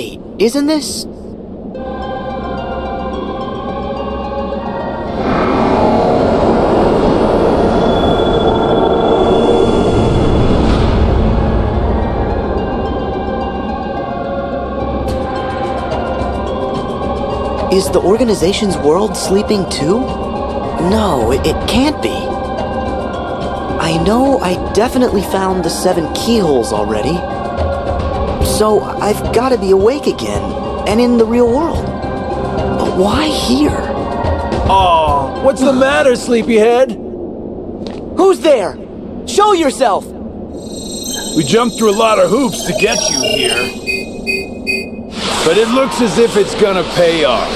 Wait, isn't this... Is the organization's world sleeping too? No, it can't be. I know I definitely found the 7 keyholes already. So I've got to be awake again, and in the real world. But why here? Aw, what's the matter, sleepyhead? Who's there? Show yourself! We jumped through a lot of hoops to get you here. But it looks as if it's gonna pay off.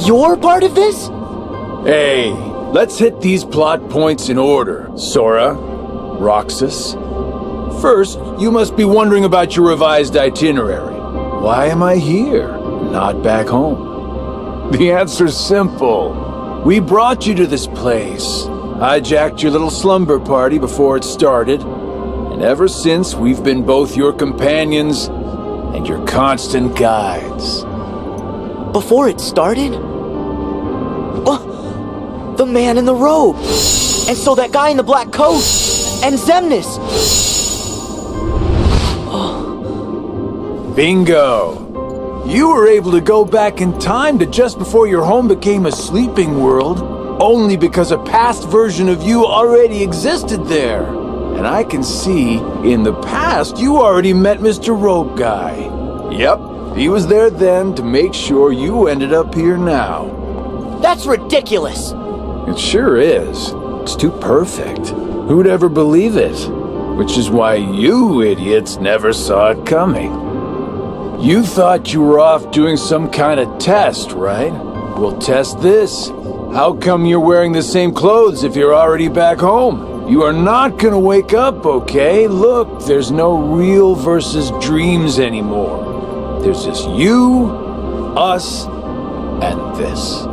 You're part of this? Hey, let's hit these plot points in order. Sora, Roxas. First, you must be wondering about your revised itinerary. Why am I here, not back home? The answer's simple. We brought you to this place, hijacked your little slumber party before it started, and ever since we've been both your companions and your constant guides. Before it started? The man in the robe! And so that guy in the black coat! And Xemnas! Bingo! You were able to go back in time to just before your home became a sleeping world, only because a past version of you already existed there. And I can see, in the past, you already met Mr. Robe Guy. Yep, he was there then to make sure you ended up here now. That's ridiculous! It sure is. It's too perfect. Who'd ever believe it? Which is why you idiots never saw it coming. You thought you were off doing some kind of test, right? We'll test this. How come you're wearing the same clothes if you're already back home? You are not gonna wake up, okay? Look, there's no real versus dreams anymore. There's just you, us, and this.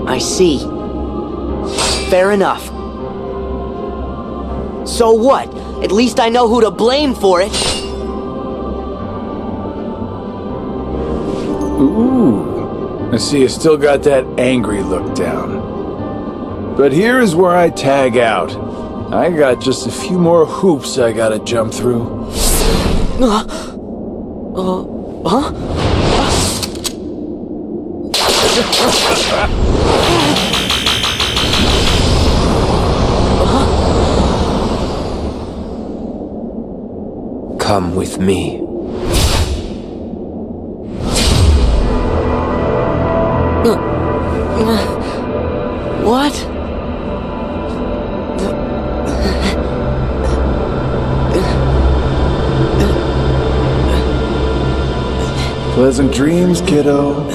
I see. Fair enough. So what? At least I know who to blame for it. Ooh, I see you still got that angry look down. But here's where I tag out. I got just a few more hoops I gotta jump through. Huh? Come with me. What? Pleasant dreams, kiddo.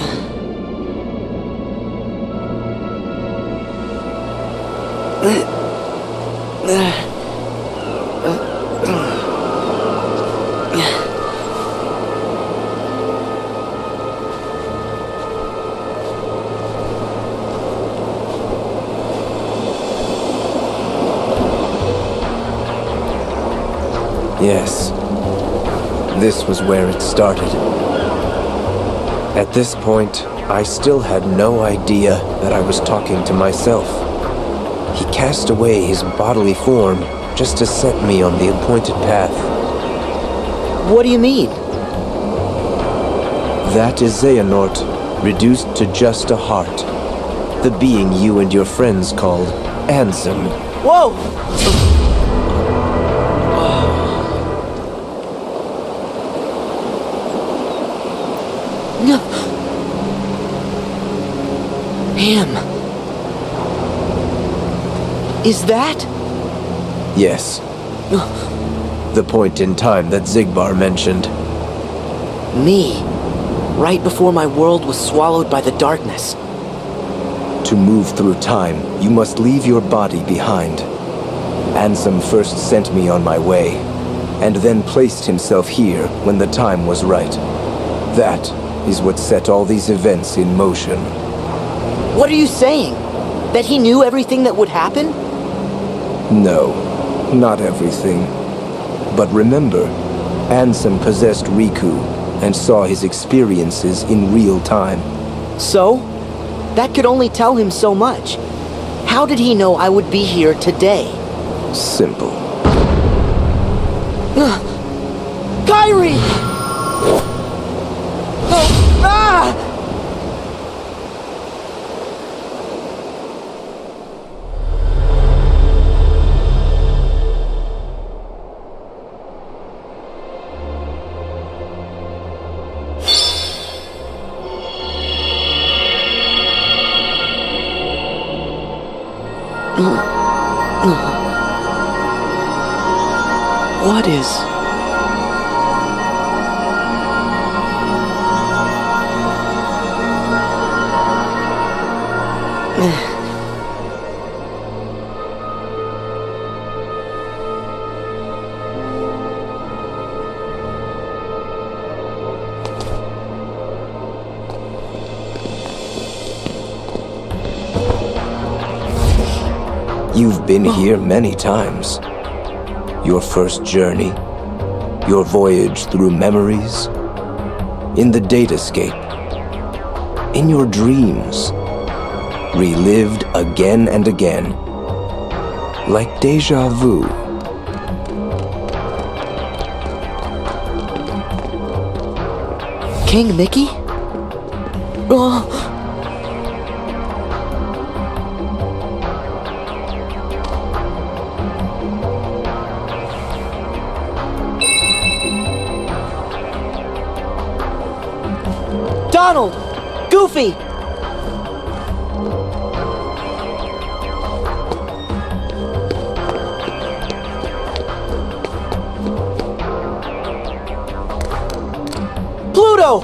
Yes, this was where it started. At this point, I still had no idea that I was talking to myself. He cast away his bodily form just to set me on the appointed path. What do you mean? That is Xehanort, reduced to just a heart. The being you and your friends called Ansem. Whoa! Him. Is that? Yes. The point in time that Xigbar mentioned. Me. Right before my world was swallowed by the darkness. To move through time, you must leave your body behind. Ansem first sent me on my way. and then placed himself here when the time was right. That is what set all these events in motion. What are you saying? That he knew everything that would happen? No, not everything. But remember, Ansem possessed Riku and saw his experiences in real time. So? That could only tell him so much. How did he know I would be here today? Simple. Kairi! Oh, ah! What is... You've been here many times. Your first journey, your voyage through memories, in the datascape, in your dreams, relived again and again, like deja vu. King Mickey? Oh... Donald! Goofy! Pluto!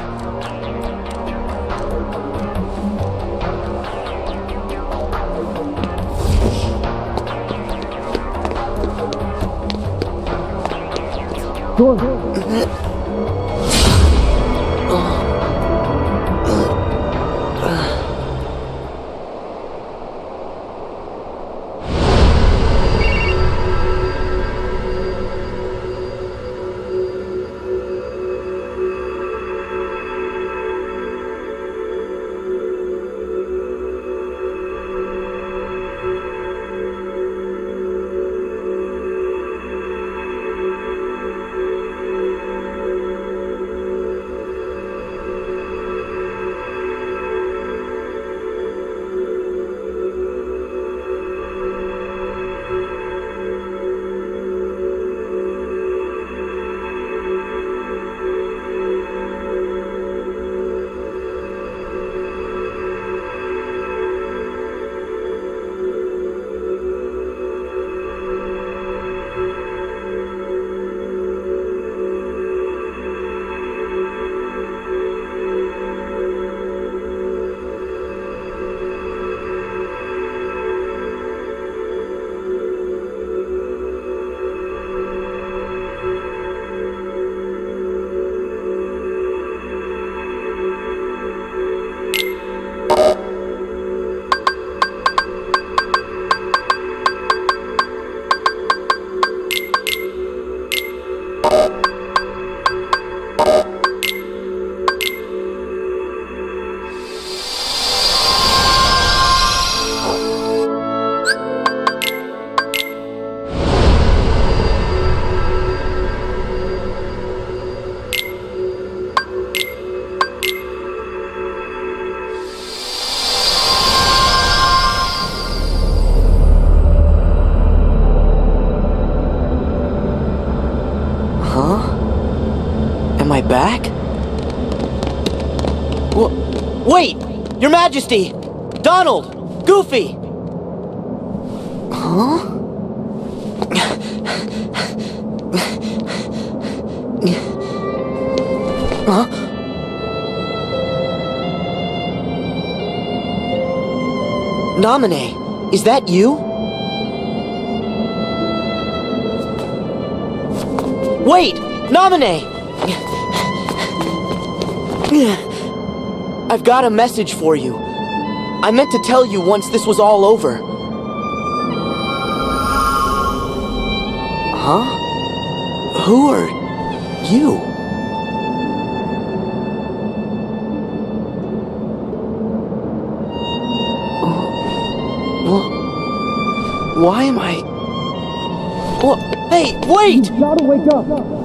Am I back? Wait! Your Majesty! Donald! Goofy! Huh? Huh? Namine, is that you? Wait! Naminé! I've got a message for you. I meant to tell you once this was all over. Huh? Who are you? Why am I... What? Hey, wait! You gotta wake up!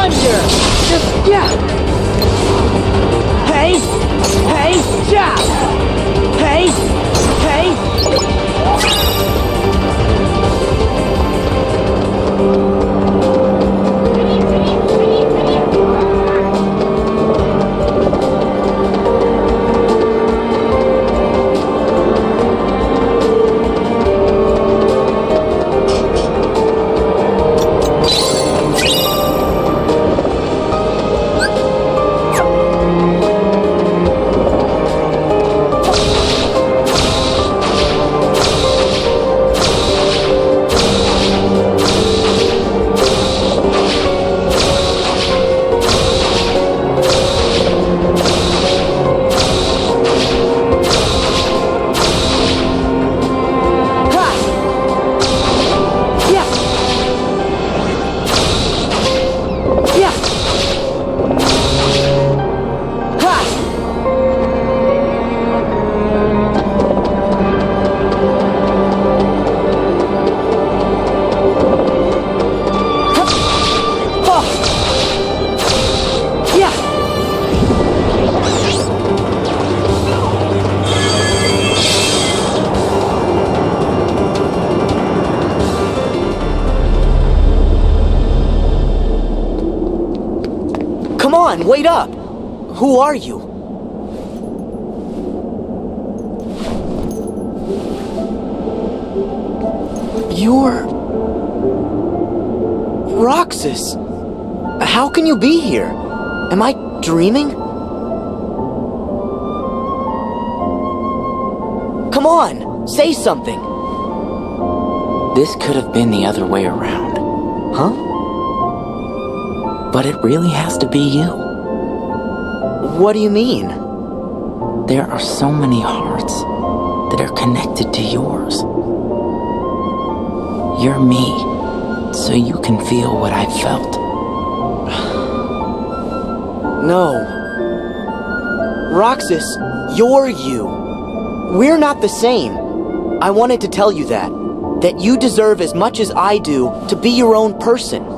thunder! Just, yeah! Hey! Hey! Yeah! Hey! Hey! Come on, wait up! Who are you? You're... Roxas! How can you be here? Am I dreaming? Come on, say something! This could have been the other way around. Huh? But it really has to be you. What do you mean? There are so many hearts that are connected to yours. You're me, so you can feel what I felt. No. Roxas, you're you. We're not the same. I wanted to tell you that. That you deserve as much as I do to be your own person.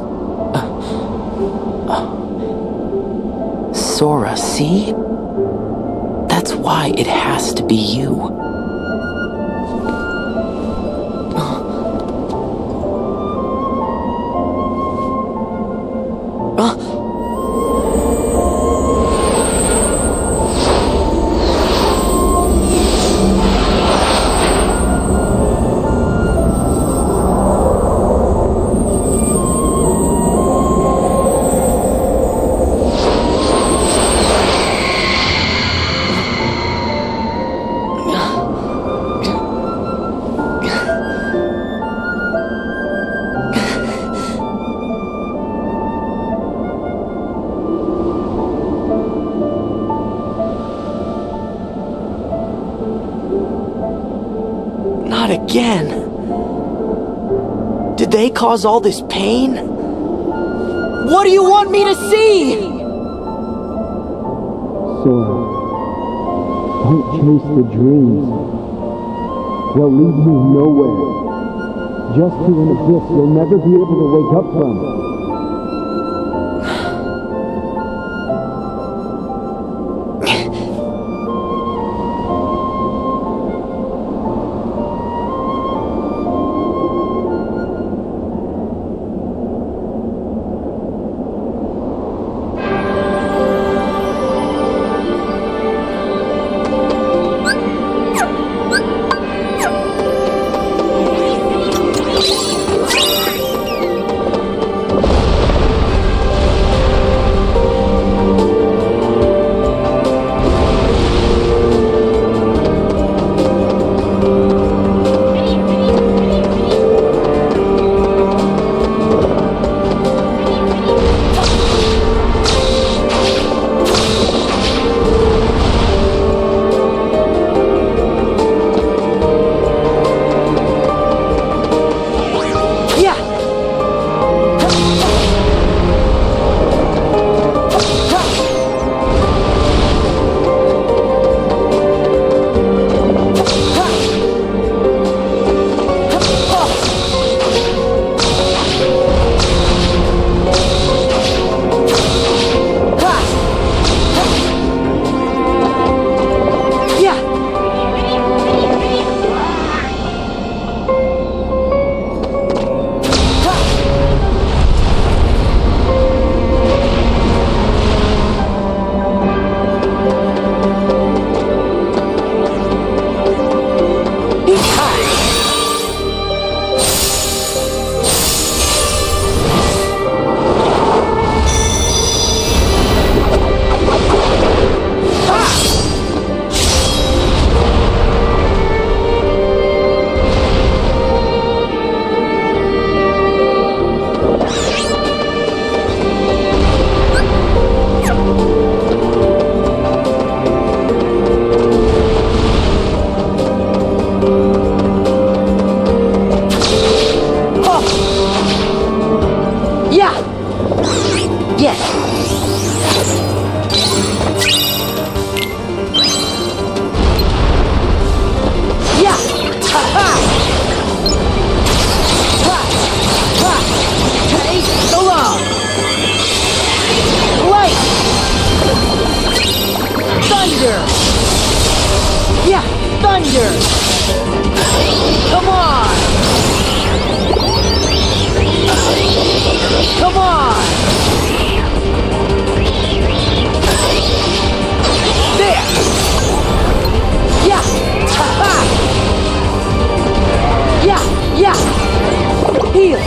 Sora, see? That's why it has to be you. Not again. Did they cause all this pain? What do you want me to see? Sora, don't chase the dreams. They'll lead you nowhere. Just to an abyss you'll never be able to wake up from. Yes! Yeah! Ha-ha! Ha! Ha! Hey, so long! Light! Thunder! Yeah! Thunder! Come on! Come on! There! Yeah! Ha-ha! Yeah! Yeah! Heal!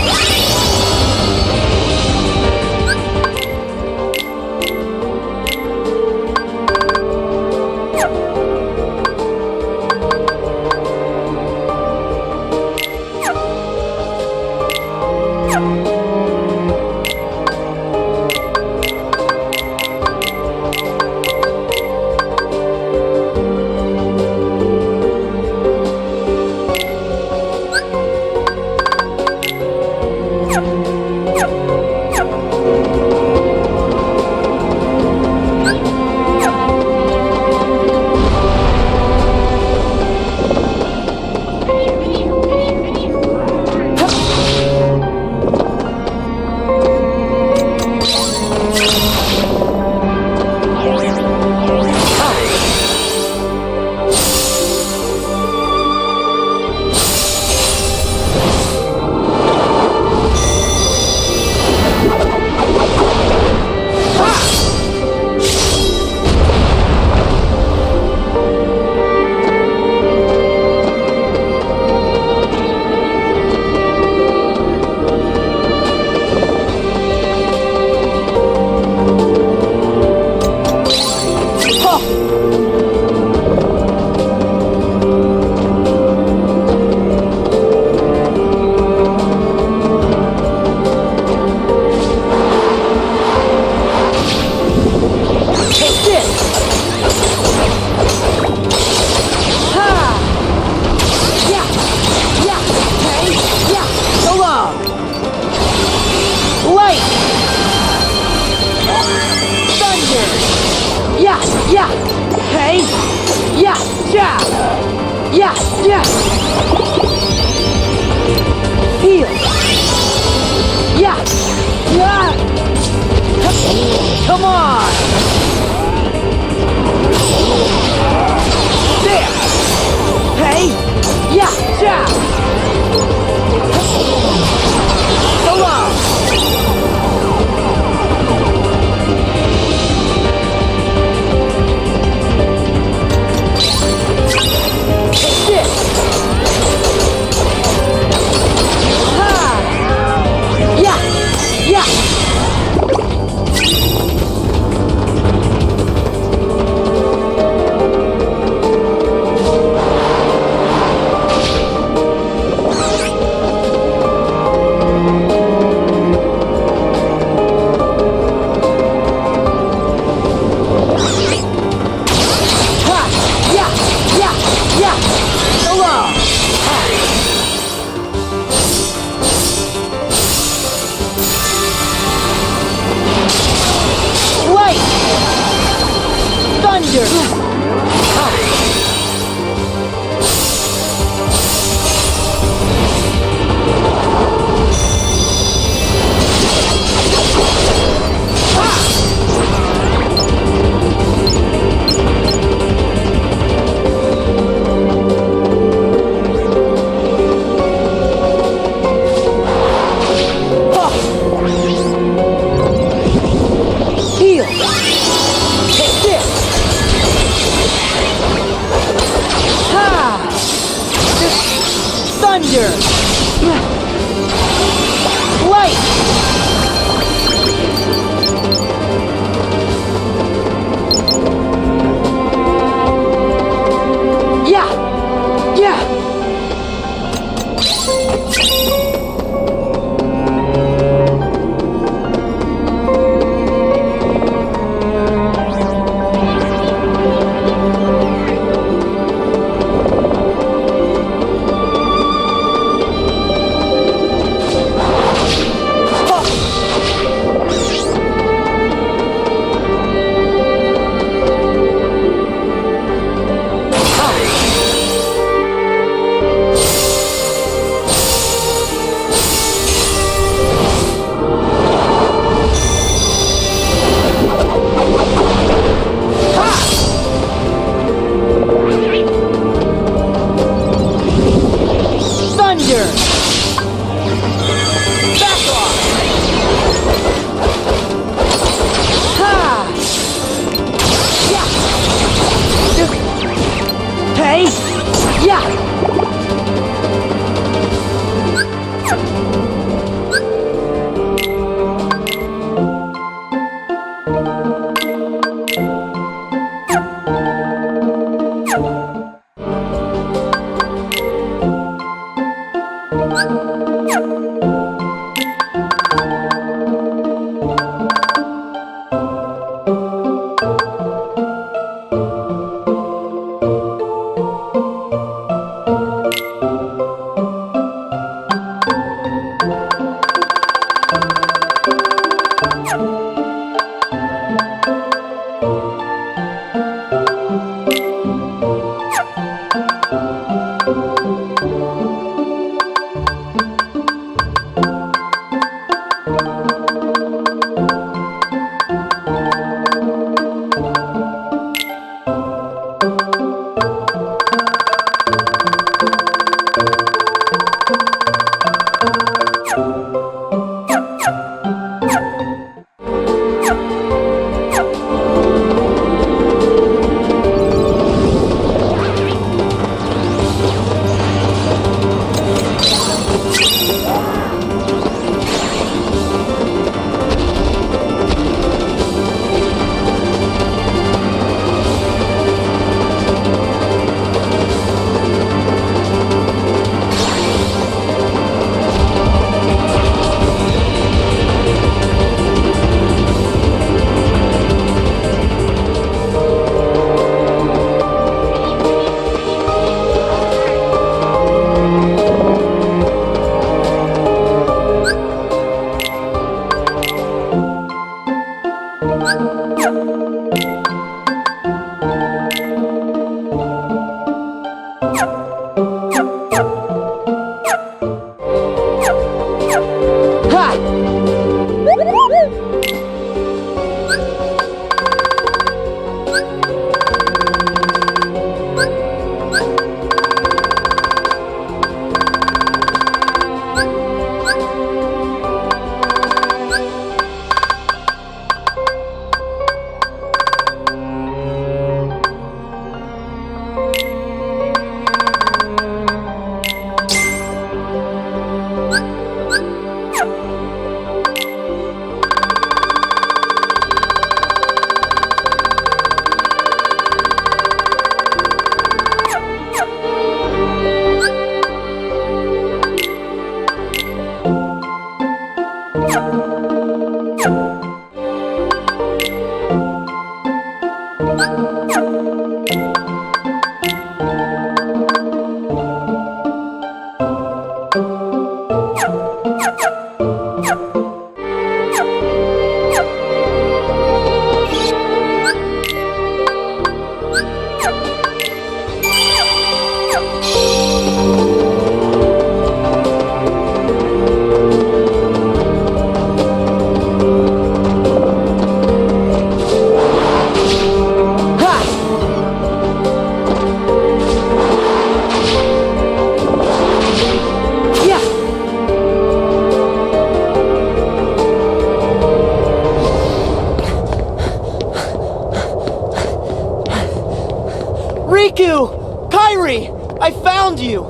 Riku! Kairi! I found you!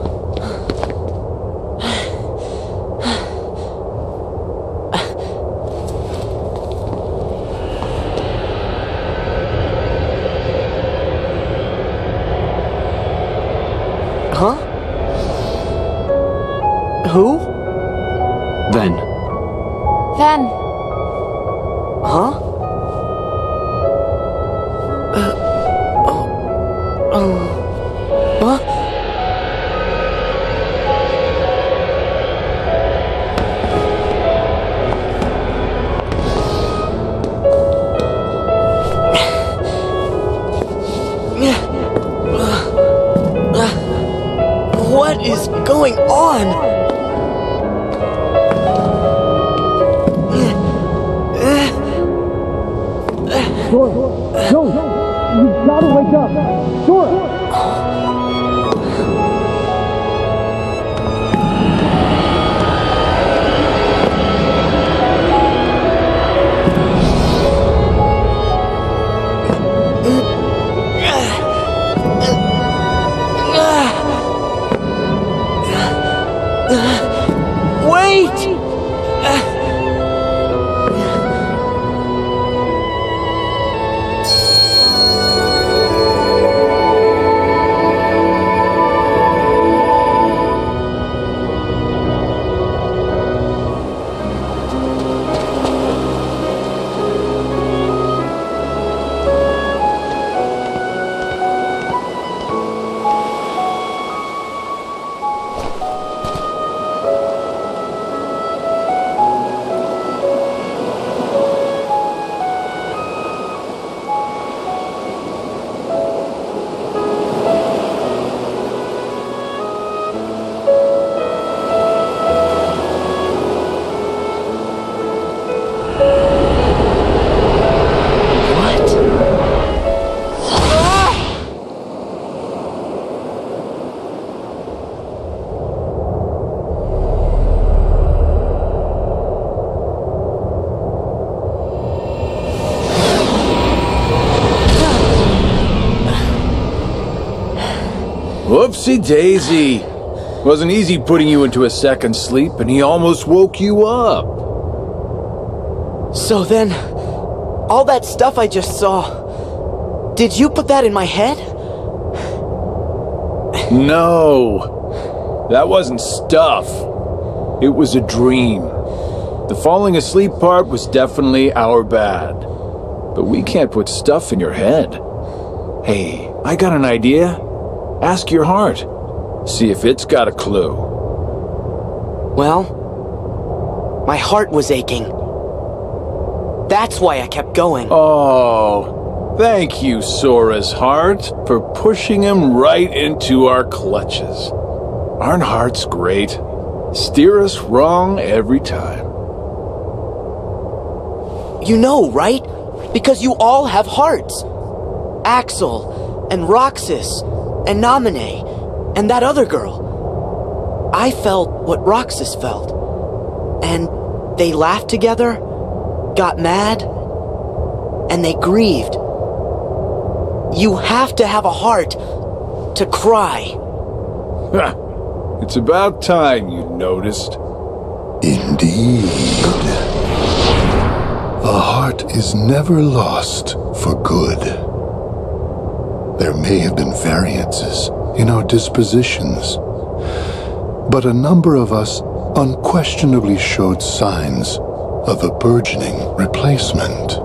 Huh? Who? Ven. Ven. Huh? Huh? What is going on? Sora! No! You've gotta wake up! Sora! Wait! Whoopsie daisy. Wasn't easy putting you into a second sleep, and he almost woke you up. So then, all that stuff I just saw, did you put that in my head? No, that wasn't stuff. It was a dream. The falling asleep part was definitely our bad. But we can't put stuff in your head. Hey, I got an idea. Ask your heart. See if it's got a clue. Well, my heart was aching. That's why I kept going. Oh, thank you, Sora's heart, for pushing him right into our clutches. Aren't hearts great? Steer us wrong every time. You know, right? Because you all have hearts. Axel, and Roxas, and Naminé, and that other girl. I felt what Roxas felt. And they laughed together, got mad, and they grieved. You have to have a heart to cry. It's about time you noticed. Indeed. A heart is never lost for good. There may have been variances in our dispositions, but a number of us unquestionably showed signs of a burgeoning replacement.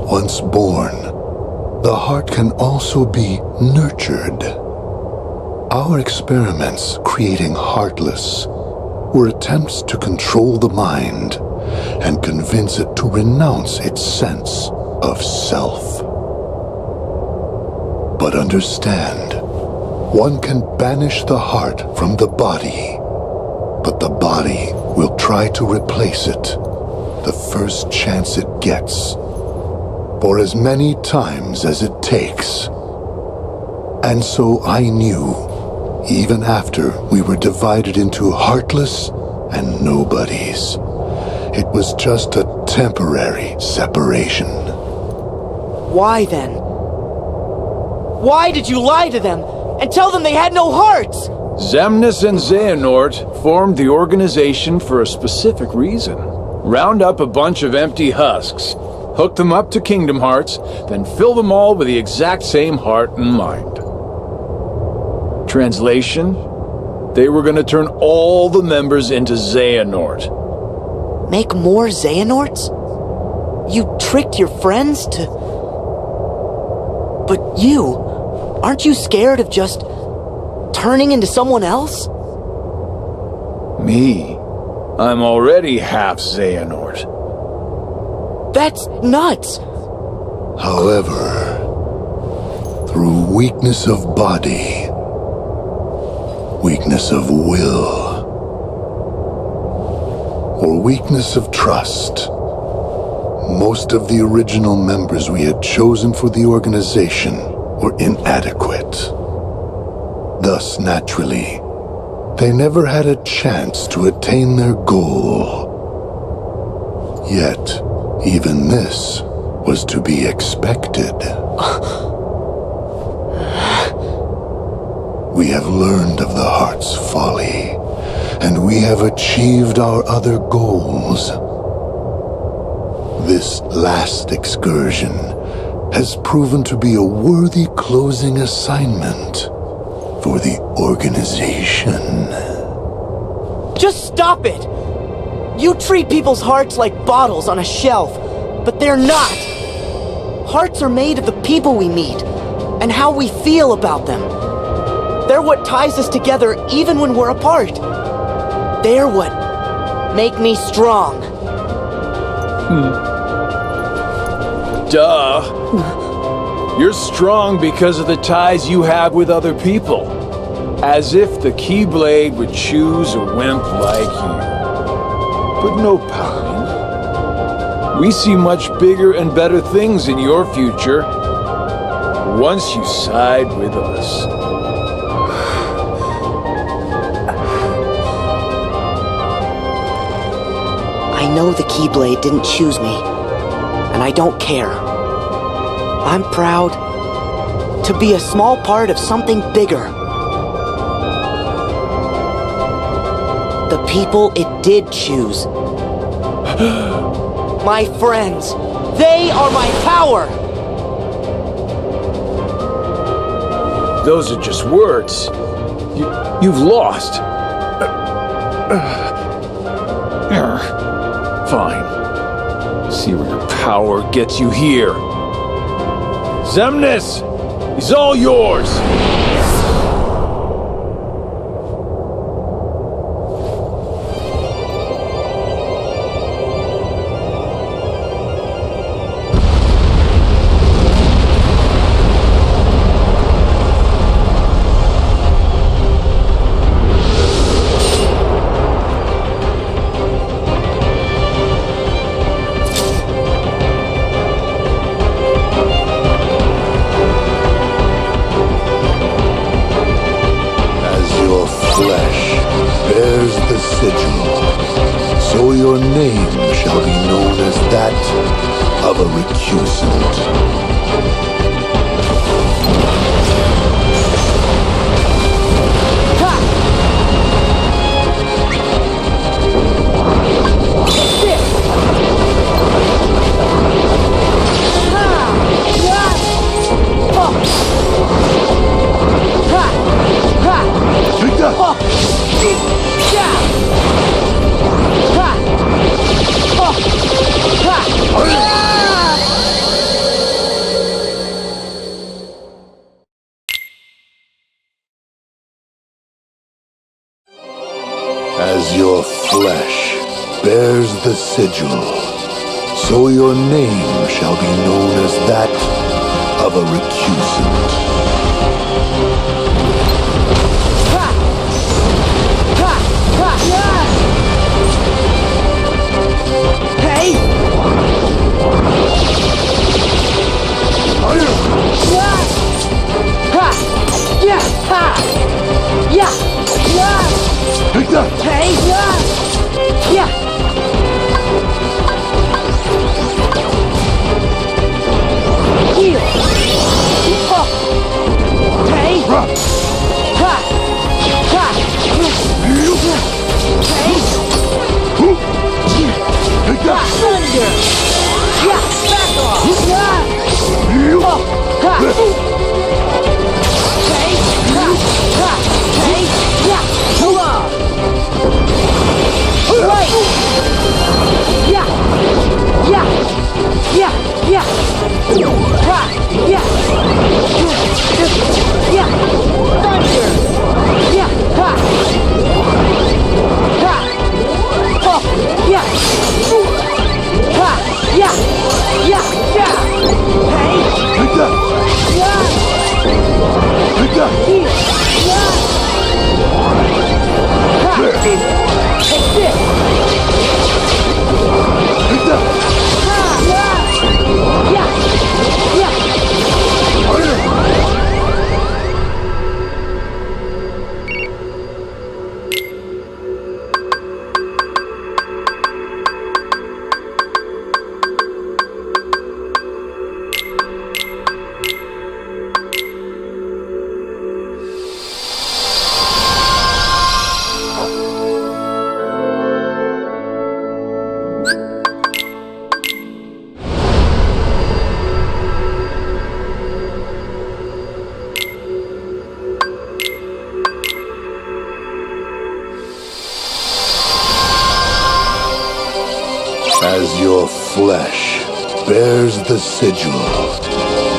Once born, the heart can also be nurtured. Our experiments creating Heartless were attempts to control the mind and convince it to renounce its sense of self. But understand, one can banish the heart from the body, but the body will try to replace it the first chance it gets, for as many times as it takes. And so I knew, even after we were divided into Heartless and Nobodies, it was just a temporary separation. Why then? Why did you lie to them and tell them they had no hearts? Xemnas and Xehanort formed the organization for a specific reason. Round up a bunch of empty husks, hook them up to Kingdom Hearts, then fill them all with the exact same heart and mind. Translation? They were going to turn all the members into Xehanort. Make more Xehanorts? You tricked your friends to... But you... Aren't you scared of just... turning into someone else? Me? I'm already half Xehanort. That's nuts! However, through weakness of body, weakness of will, or weakness of trust, most of the original members we had chosen for the organization were inadequate. Thus, naturally, they never had a chance to attain their goal. Yet, even this was to be expected. We have learned of the heart's folly, and we have achieved our other goals. This last excursion has proven to be a worthy closing assignment for the organization. Just stop it! You treat people's hearts like bottles on a shelf, but they're not. Hearts are made of the people we meet, and how we feel about them. They're what ties us together even when we're apart. They're what make me strong. Duh. You're strong because of the ties you have with other people. As if the Keyblade would choose a wimp like you. But no pouting. We see much bigger and better things in your future. Once you side with us. I know the Keyblade didn't choose me, and I don't care. I'm proud to be a small part of something bigger. The people it did choose. My friends, they are my power! Those are just words. You've lost. Fine. See where your power gets you here. Xemnas! He's all yours! of a recusant. As your flesh bears the sigil, so your name shall be known as that of a recusant. Take that! Hey! Yeah! Heal! Hey! Ha! Ha! Hey! Take that! Thunder! Yeah! Back off! Ha! Hey! Ha! Hey! Yeah! Hold on! Right! Yeah! Yeah! Yeah! Yeah! Ha! Yeah! Yeah! Thunder! Yeah! Ha! Ha! Oh! Yeah! Ha! Yeah! Yeah! Yeah! Hey! Take that! Yeah! Take that! Here! Yeah! Ha! There! Take this! Take that! Ha! Yeah! Yeah! Yeah! As your flesh bears the sigil,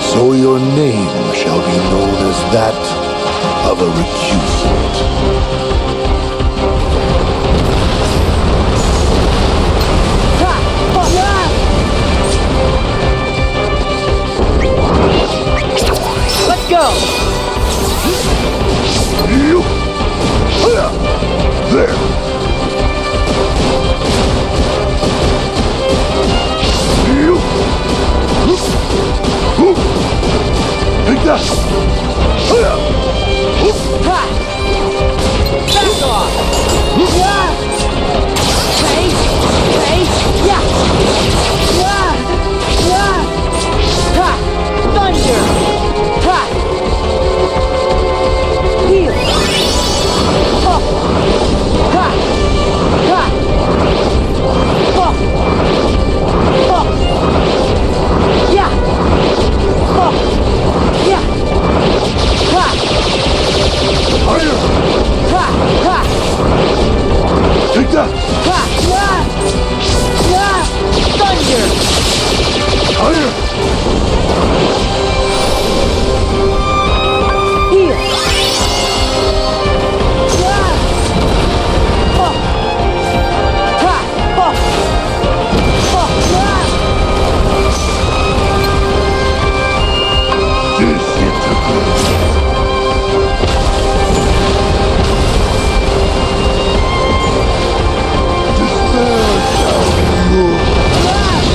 so your name shall be known as that of a recusant. Let's go! There! Take that! Ha! Back off! Yeah! Hey! Hey! Yeah! Yeah! Yeah! Ha! Thunder! Ha! Heal! Oh! Ha! Ha! Oh! Oh! Yeah! Oh! Yeah! Ha! Higher! Ha! Ha! Take that! Ha! Yeah! Yeah! Thunder! Higher! Heal! Yeah! Oh! Ha! Oh! Oh! Yeah! Disintegrate! Despair shall be yours!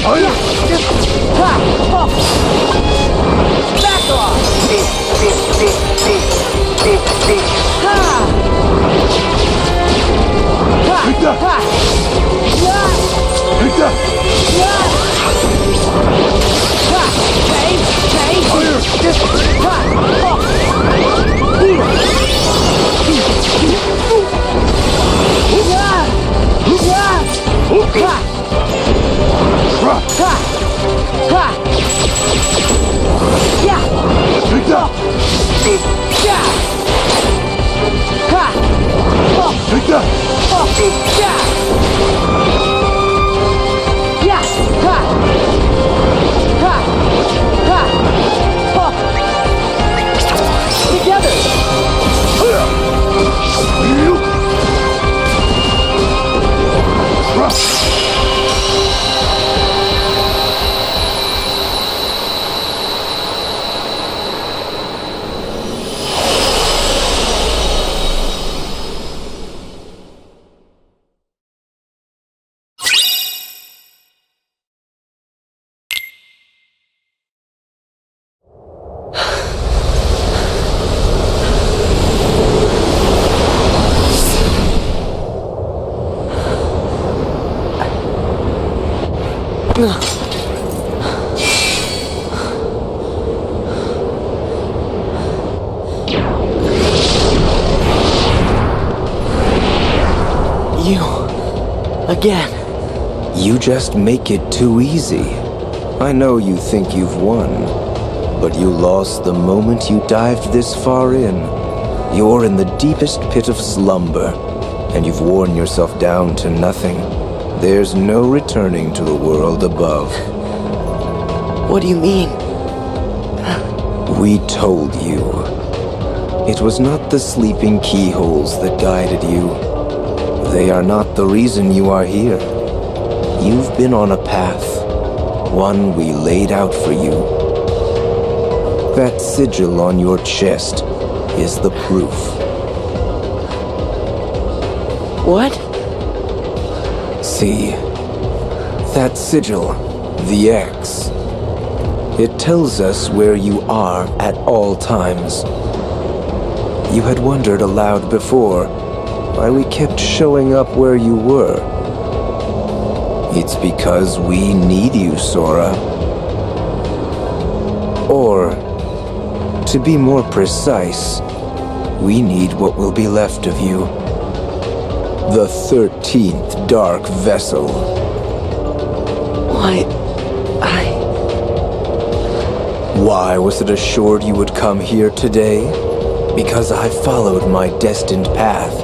Back off! You... again. You just make it too easy. I know you think you've won, but you lost the moment you dived this far in. You're in the deepest pit of slumber, and you've worn yourself down to nothing. There's no returning to the world above. What do you mean? We told you. It was not the sleeping keyholes that guided you. They are not the reason you are here. You've been on a path, one we laid out for you. That sigil on your chest is the proof. What? See, that sigil, the X. It tells us where you are at all times. You had wondered aloud before why we kept showing up where you were. It's because we need you, Sora. Or, to be more precise, we need what will be left of you. The 13th Dark Vessel. Why... Why was it assured you would come here today? Because I followed my destined path,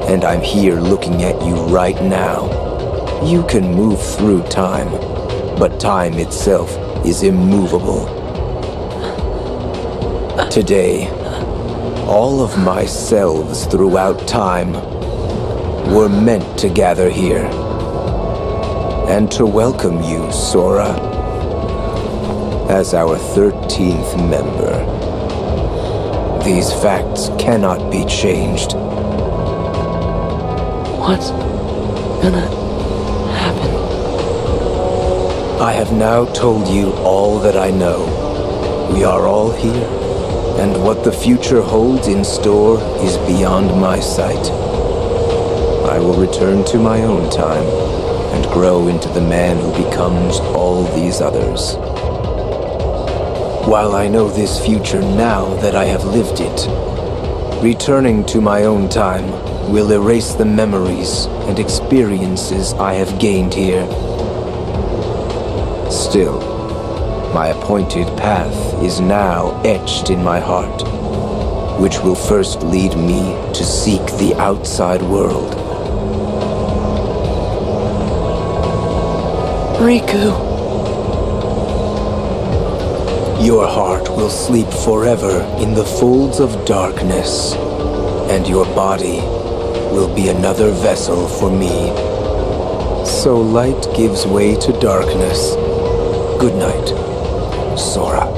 and I'm here looking at you right now. You can move through time, but time itself is immovable. Today, all of my selves throughout time were meant to gather here, and to welcome you, Sora, as our 13th member. These facts cannot be changed. What's gonna happen? I have now told you all that I know. We are all here, and what the future holds in store is beyond my sight. I will return to my own time and grow into the man who becomes all these others. While I know this future now that I have lived it, returning to my own time will erase the memories and experiences I have gained here. Still, my appointed path is now etched in my heart, which will first lead me to seek the outside world. Riku. Your heart will sleep forever in the folds of darkness, and your body will be another vessel for me. So light gives way to darkness. Good night, Sora.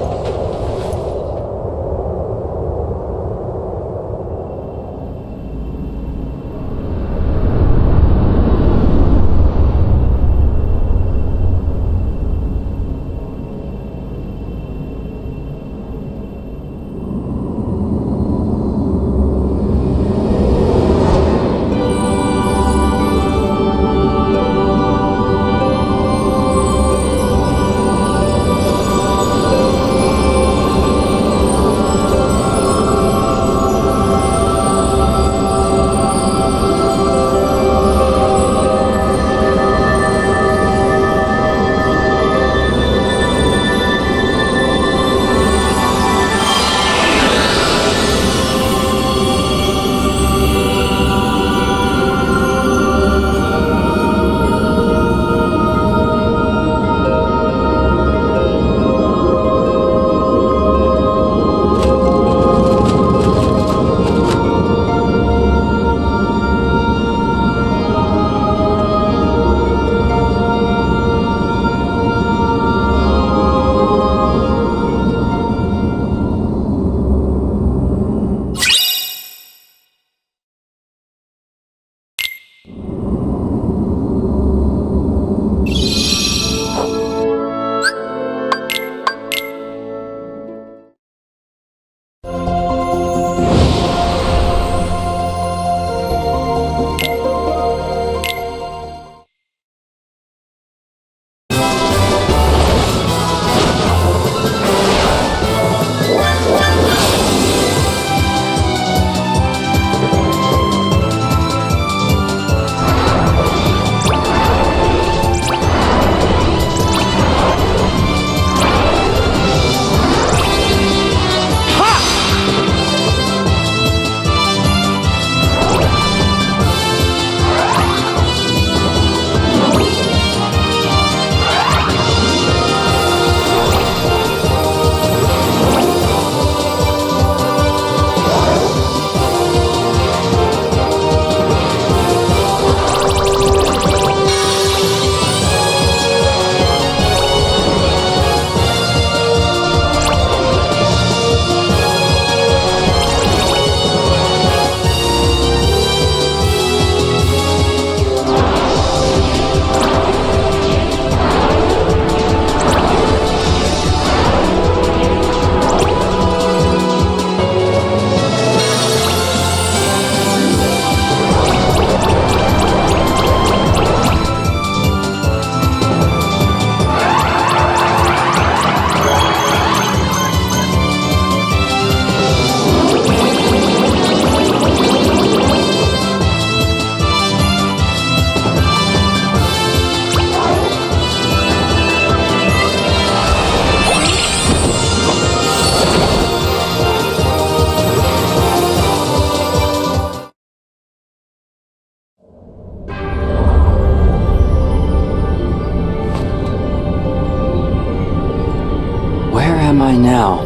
am I now?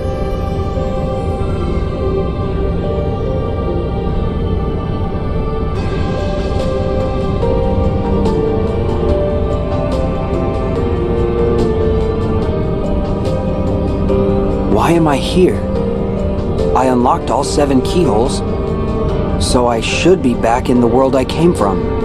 Why am I here? I unlocked all 7 keyholes, so I should be back in the world I came from.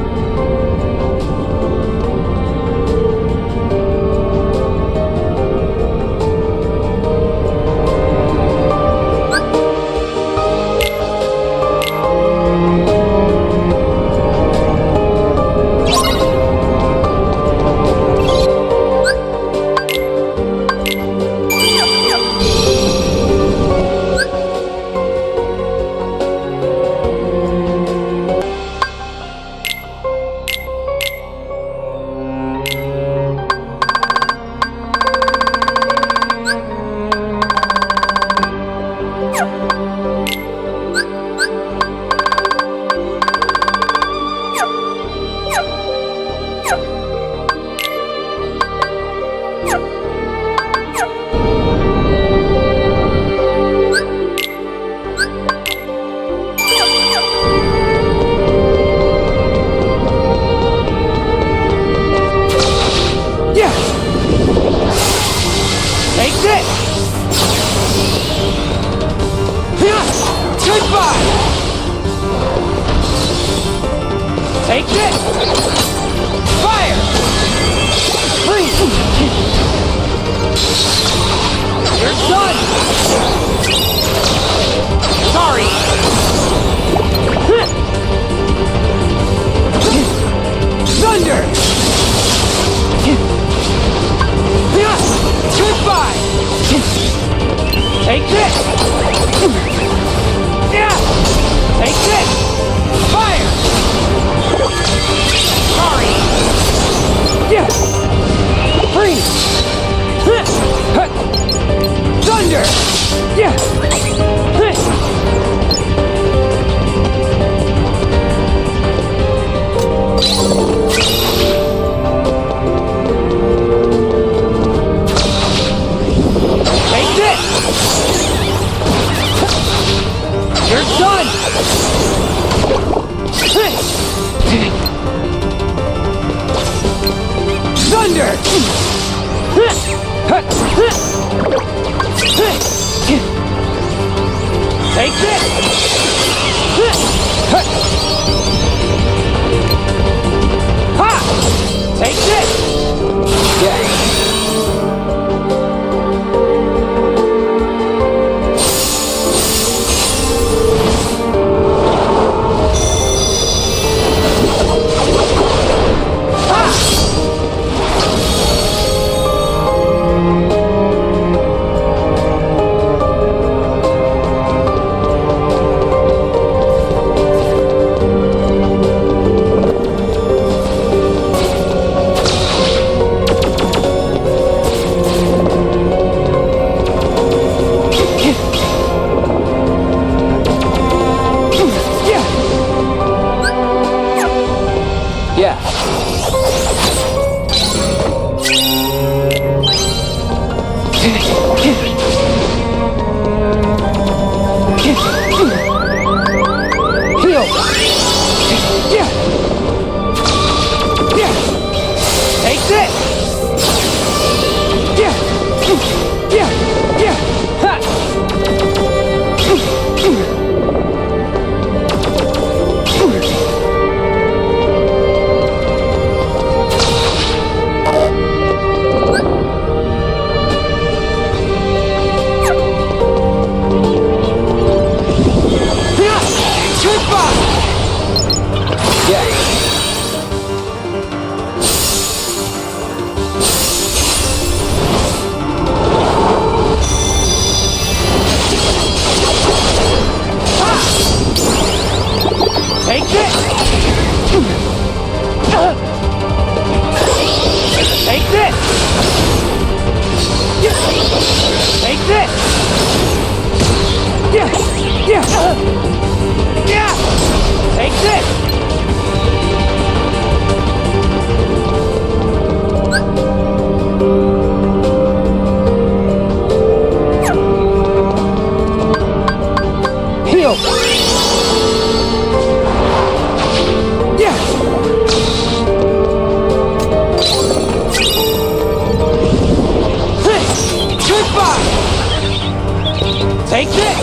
Take this!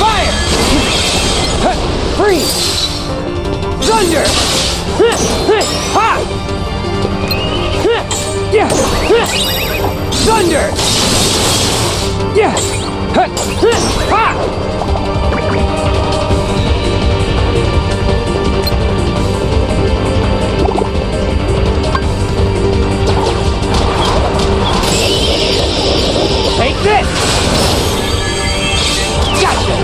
Fire! Freeze! Thunder! Ha! Yeah! Thunder! Yeah! Ha! Take this! Gotcha!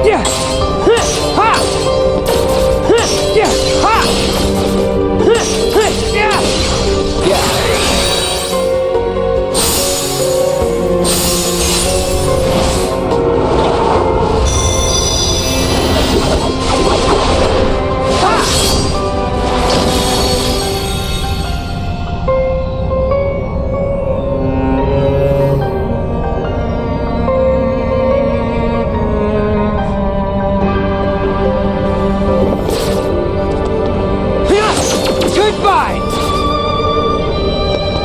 Yeah! Ha! Yeah! Ha! Yeah! Yeah! Goodbye!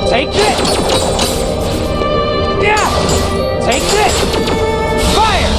Take this! Yeah! Take this! Fire!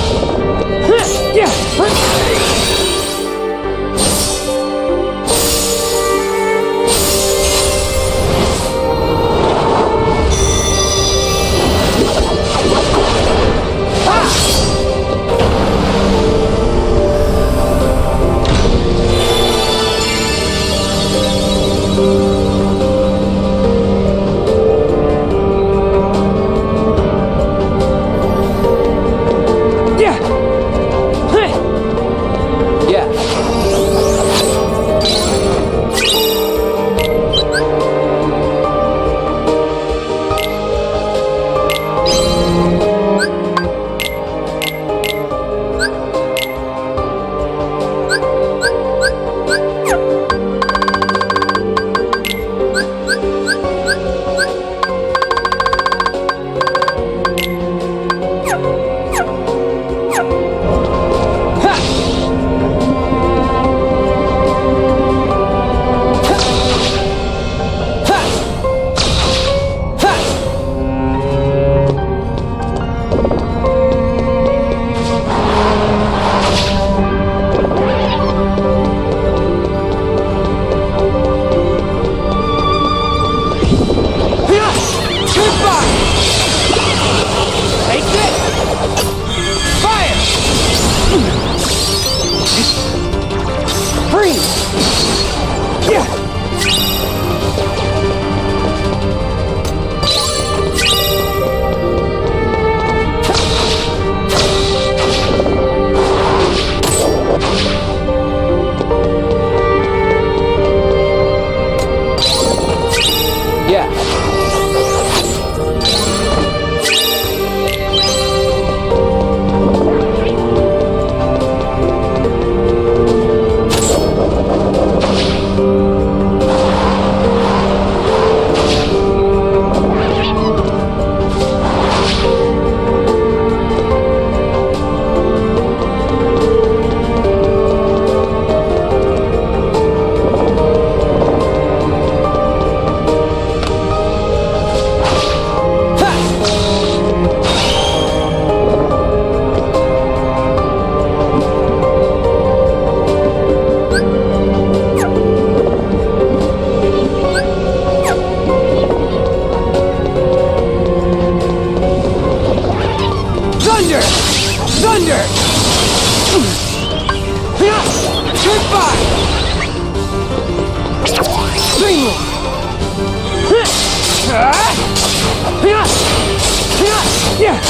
Yeah! Yeah!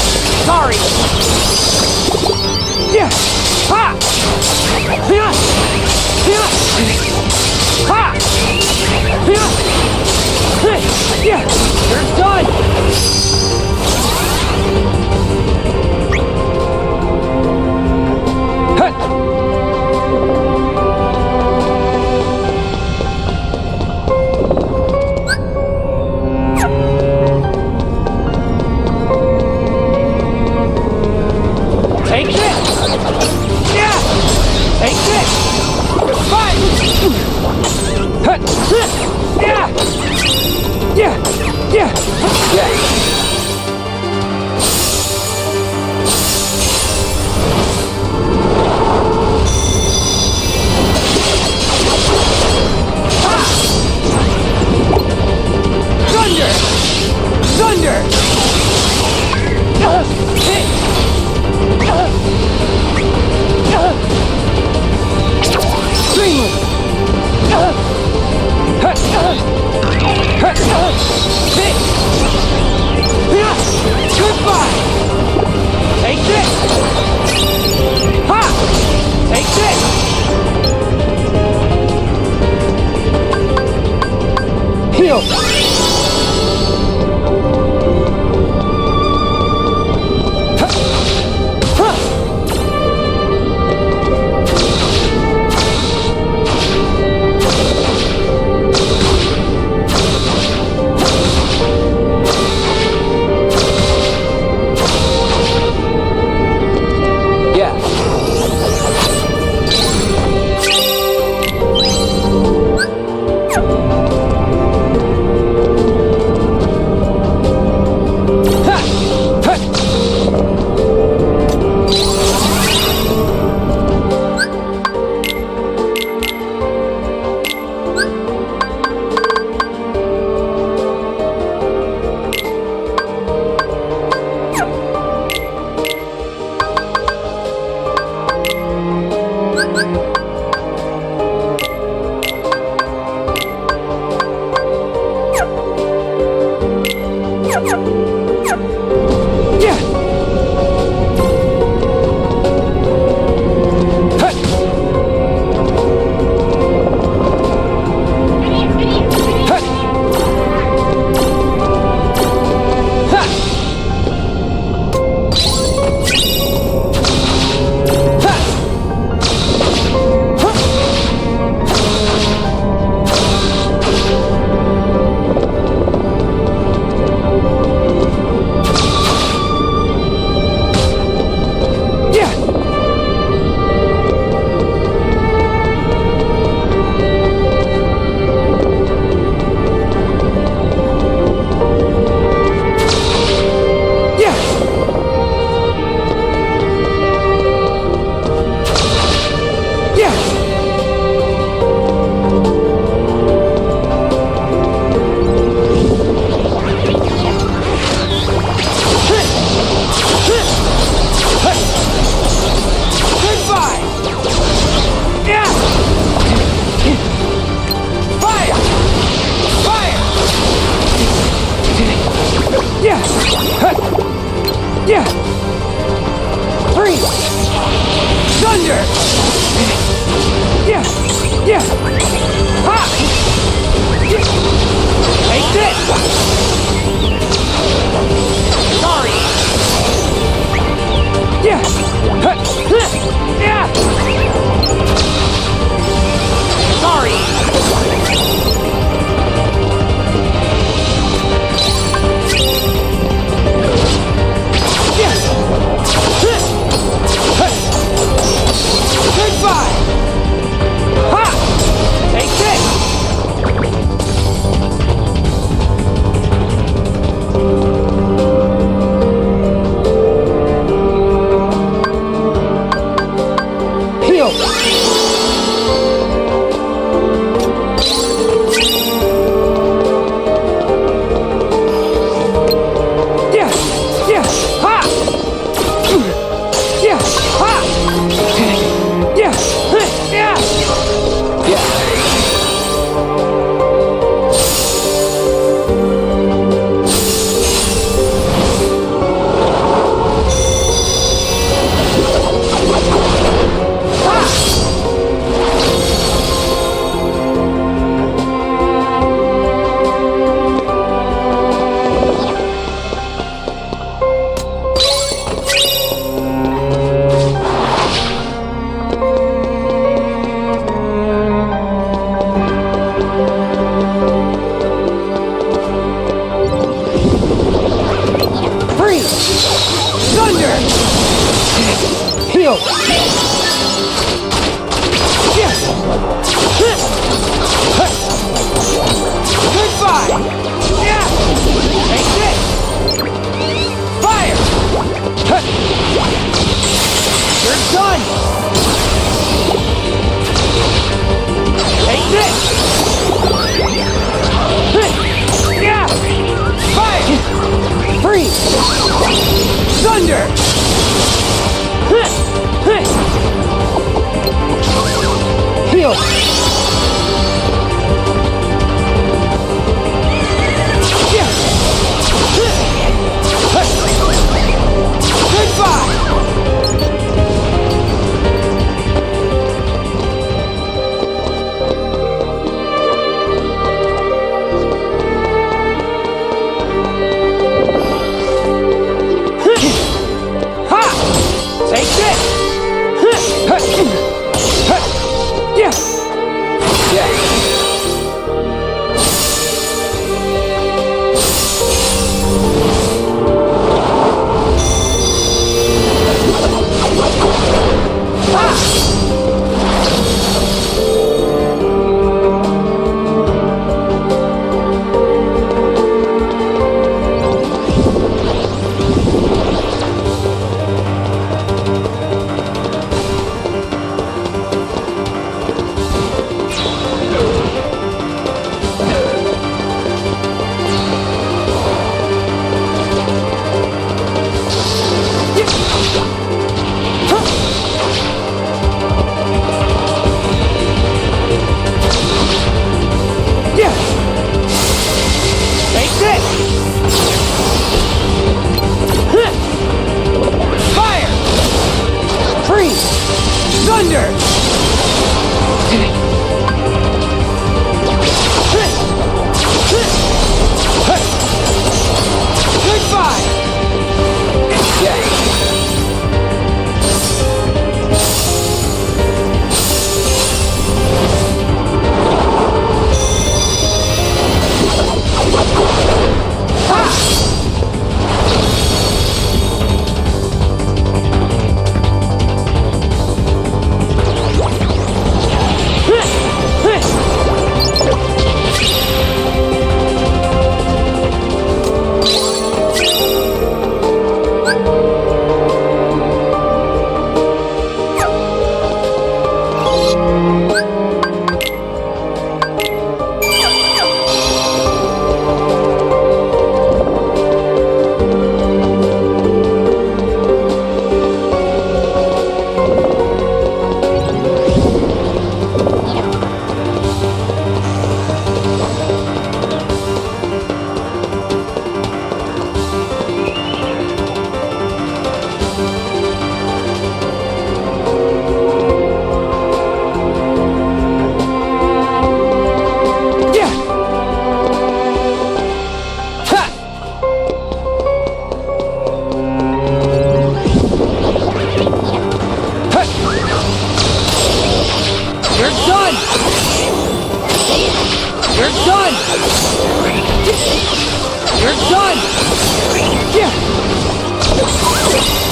Sorry! Yeah! Ha! Yeah! Yeah! Ha! Yeah! Yeah! You're done!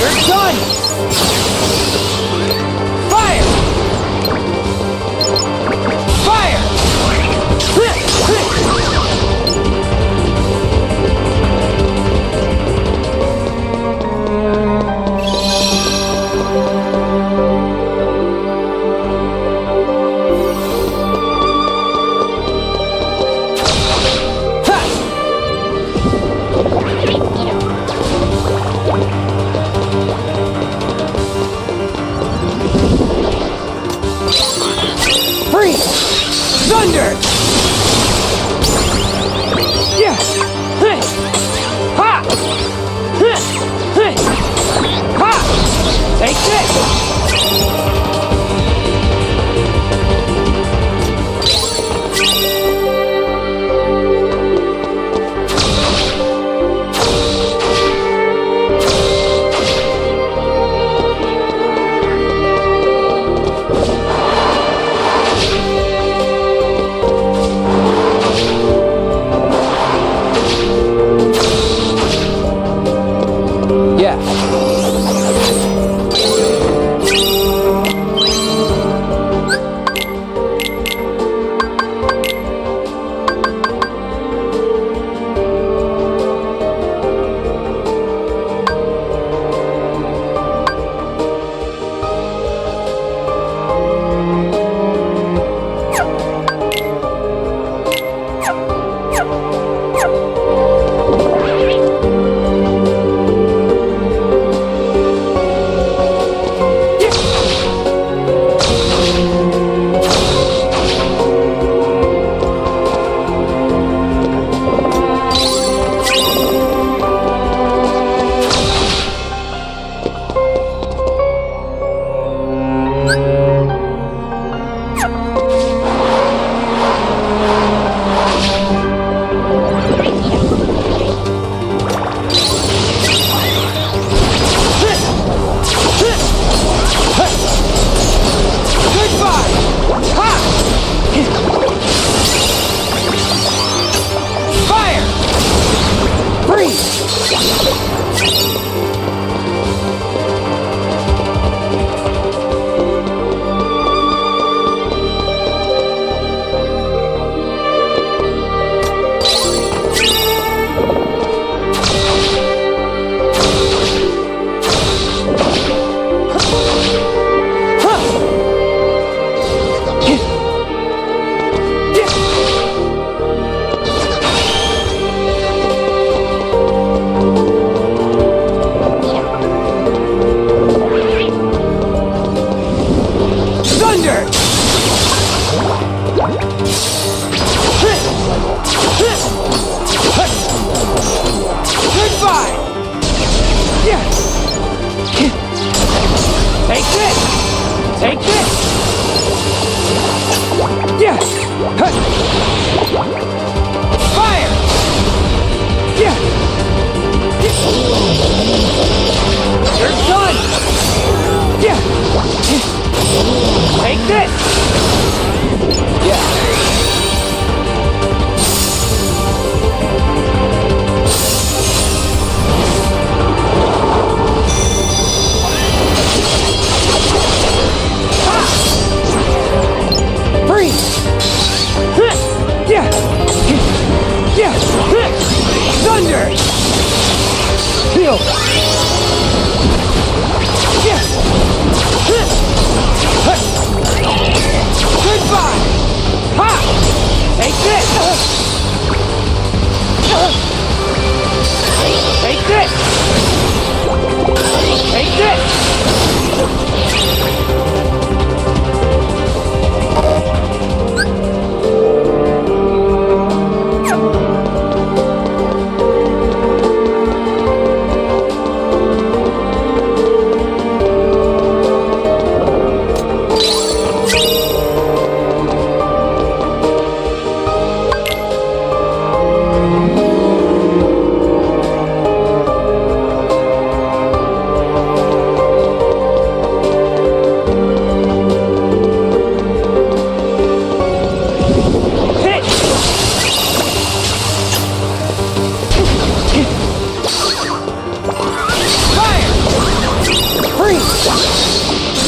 You're done! Fire! Fire! Freeze! Thunder! Yeah! Ha! Ha! Take this! Yeah.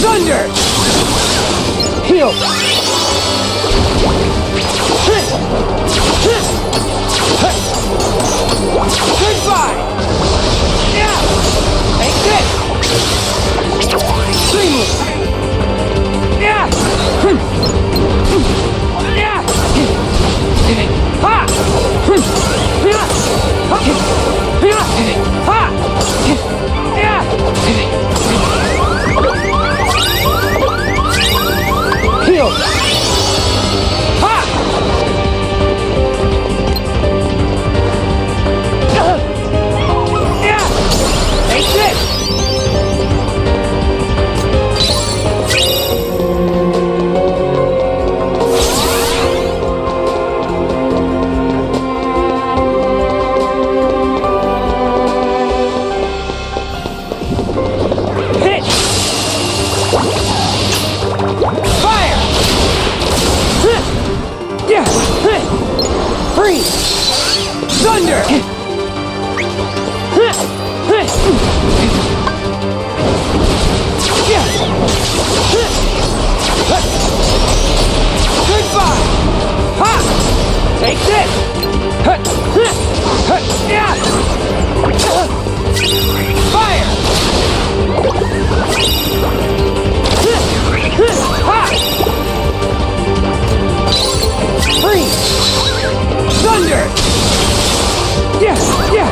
Thunder! Heal! Goodbye! Yeah! Take this! Seamless! Yeah! Yeah! Ha! Yeah! Ha! Yeah! Heal! Ha! Yeah! Take this! Hit! Fire! Yeah! Freeze! Thunder! Yeah! Goodbye! Ha! Take this! Yeah! Fire! Ha! Freeze! Thunder! Yeah! Yeah!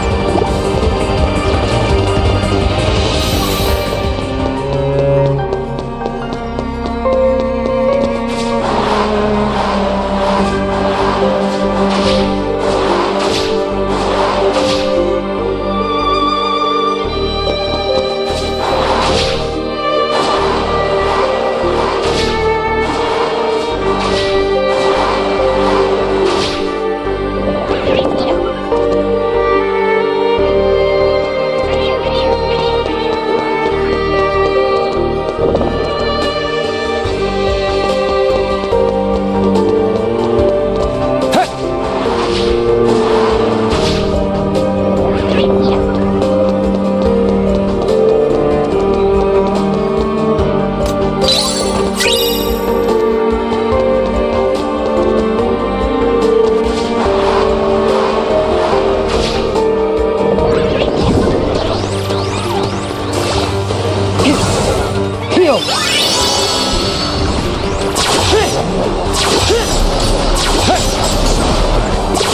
Heal!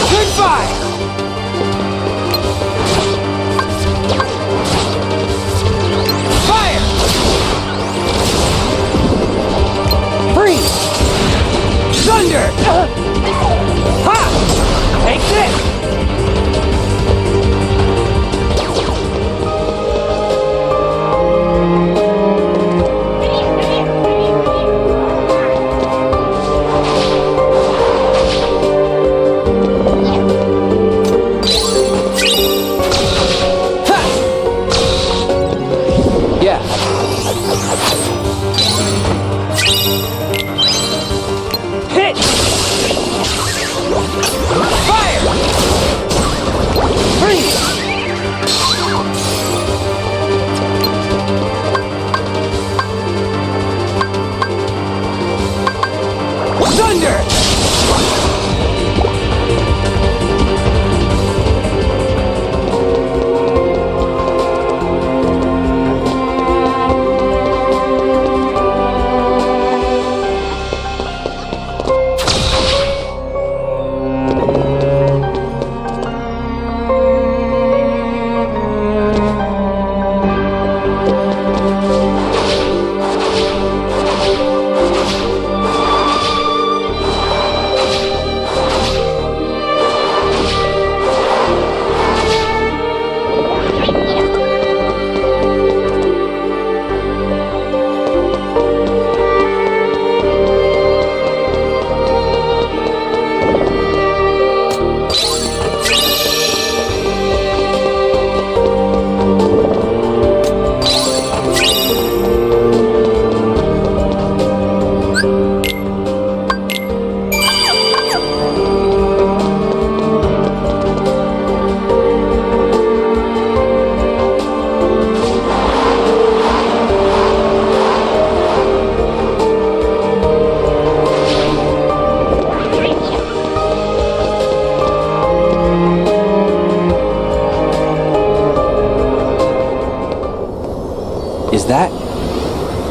Goodbye! Fire! Freeze! Thunder! Ha! Take this! Hit! Fire! Freeze! Thunder!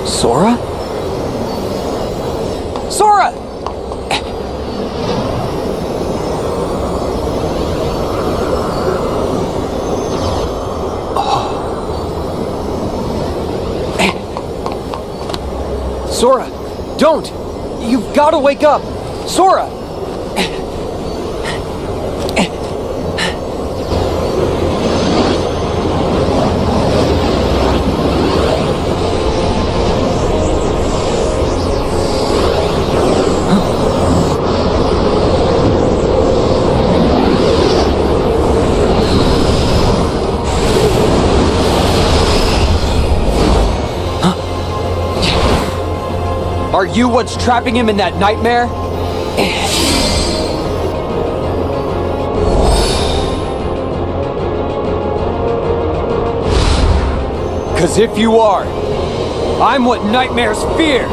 Sora? Sora! Sora, don't! You've got to wake up! Sora! Are you what's trapping him in that nightmare? Cause if you are, I'm what nightmares fear!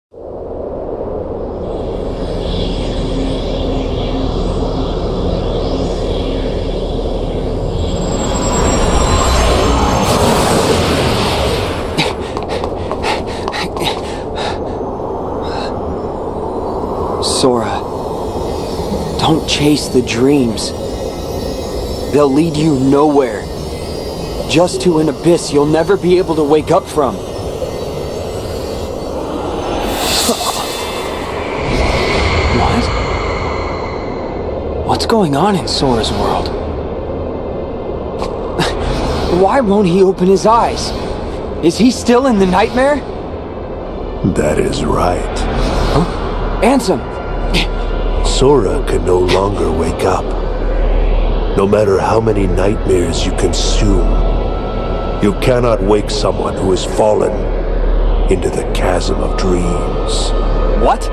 Sora, don't chase the dreams. They'll lead you nowhere. Just to an abyss you'll never be able to wake up from. What? What's going on in Sora's world? Why won't he open his eyes? Is he still in the nightmare? That is right. Ansem! Sora can no longer wake up. No matter how many nightmares you consume, you cannot wake someone who has fallen into the chasm of dreams. What?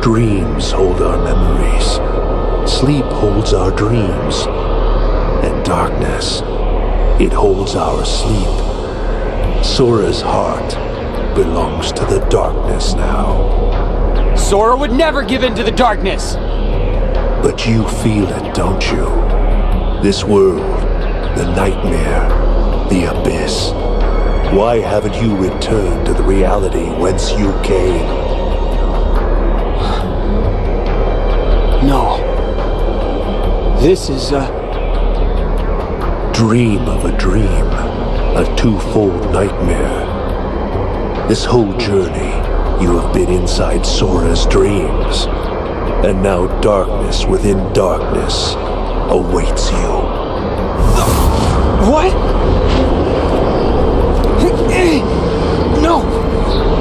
Dreams hold our memories. Sleep holds our dreams. And darkness, it holds our sleep. Sora's heart belongs to the darkness now. Sora would never give in to the darkness! But you feel it, don't you? This world, the nightmare, the abyss. Why haven't you returned to the reality whence you came? No. This is a... Dream of a dream. A twofold nightmare. This whole journey, you have been inside Sora's dreams. And now darkness within darkness awaits you. What? No!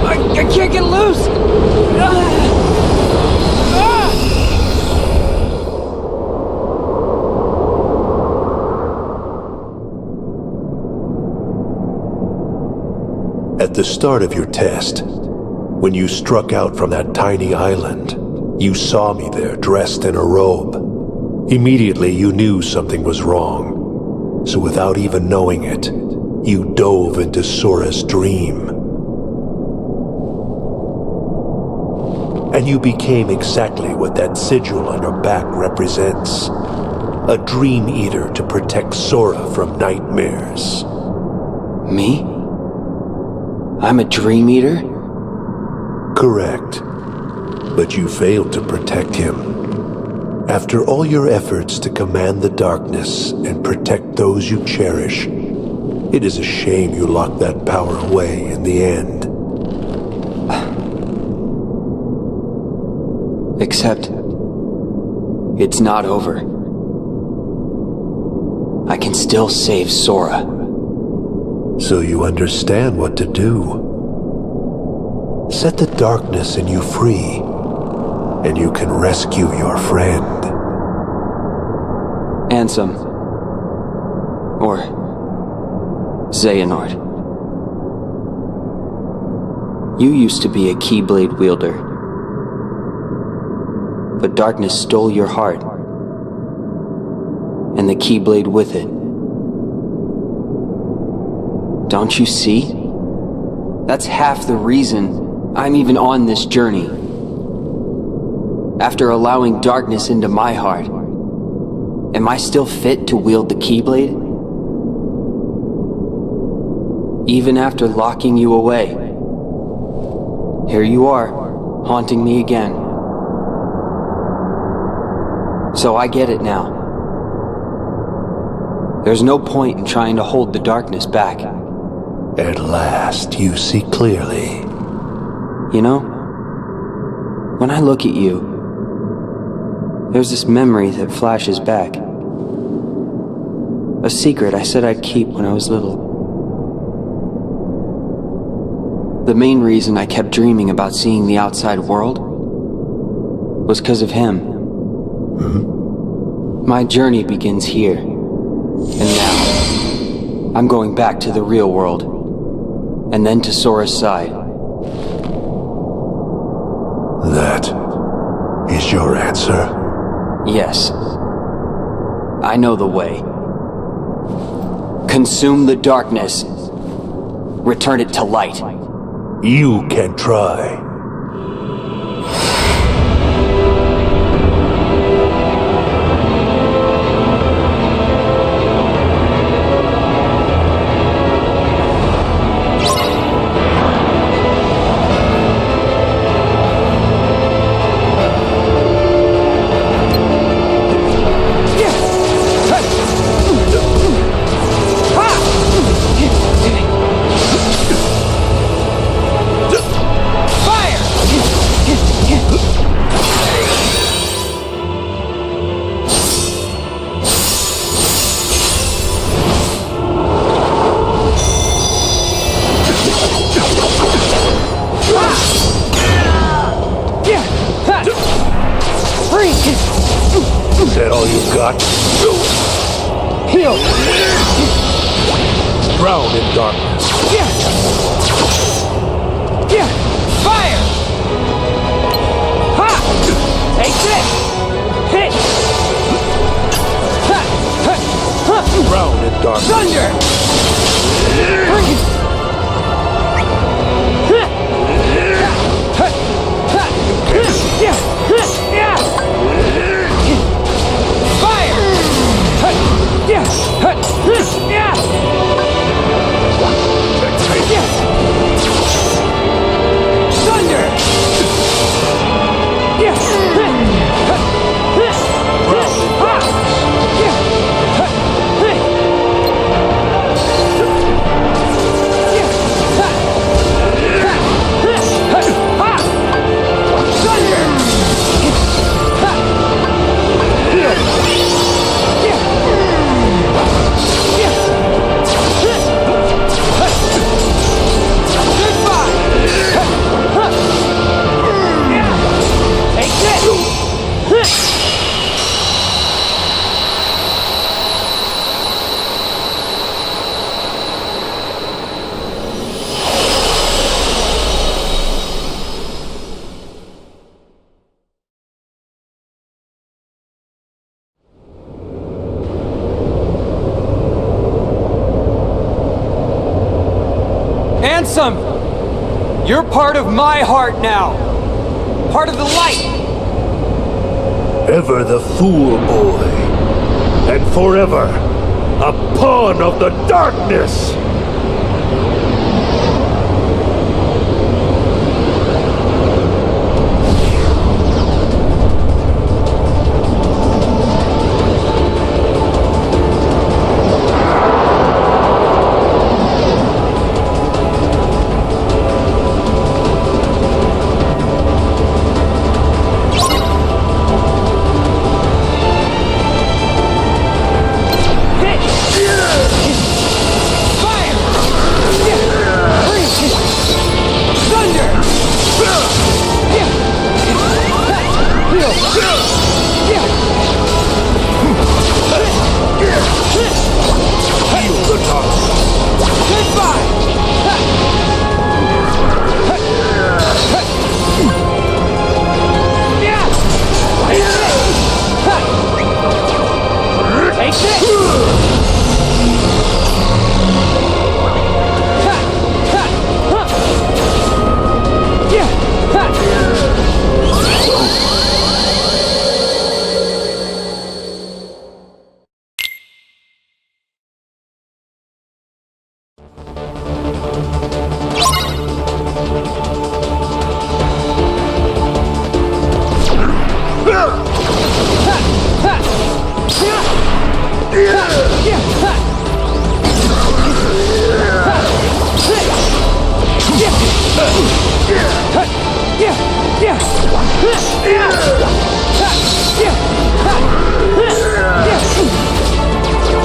I can't get loose! At the start of your test, when you struck out from that tiny island, you saw me there dressed in a robe. Immediately you knew something was wrong. So without even knowing it, you dove into Sora's dream. And you became exactly what that sigil on your back represents. A dream eater to protect Sora from nightmares. Me? I'm a dream eater? Correct. But you failed to protect him. After all your efforts to command the darkness and protect those you cherish, it is a shame you locked that power away in the end. Except, it's not over. I can still save Sora. So you understand what to do. Set the darkness in you free, and you can rescue your friend. Ansem. Or Xehanort. You used to be a Keyblade wielder. But darkness stole your heart. And the Keyblade with it. Don't you see? That's half the reason I'm even on this journey. After allowing darkness into my heart, am I still fit to wield the Keyblade? Even after locking you away, here you are, haunting me again. So I get it now. There's no point in trying to hold the darkness back. At last, you see clearly. You know, when I look at you, there's this memory that flashes back. A secret I said I'd keep when I was little. The main reason I kept dreaming about seeing the outside world was because of him. My journey begins here. And now, I'm going back to the real world. And then to Sora's side. That is your answer? Yes. I know the way. Consume the darkness. Return it to light. You can try. Is that all you got? Heal! Drown in darkness. Fire! Ha! Take this! Hit! Drown in darkness. Thunder! Ansem! You're part of my heart now! Part of the light! Ever the fool boy, and forever a pawn of the darkness!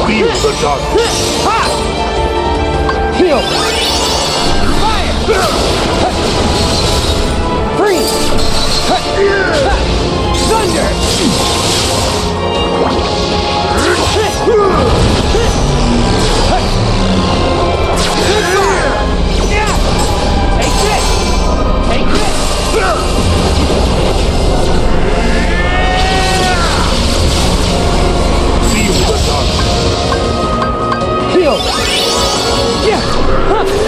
Feel the darkness. Heal! Fire! Freeze! Thunder! Take this! Take this! Feel the darkness. Heal! Yeah! Huh!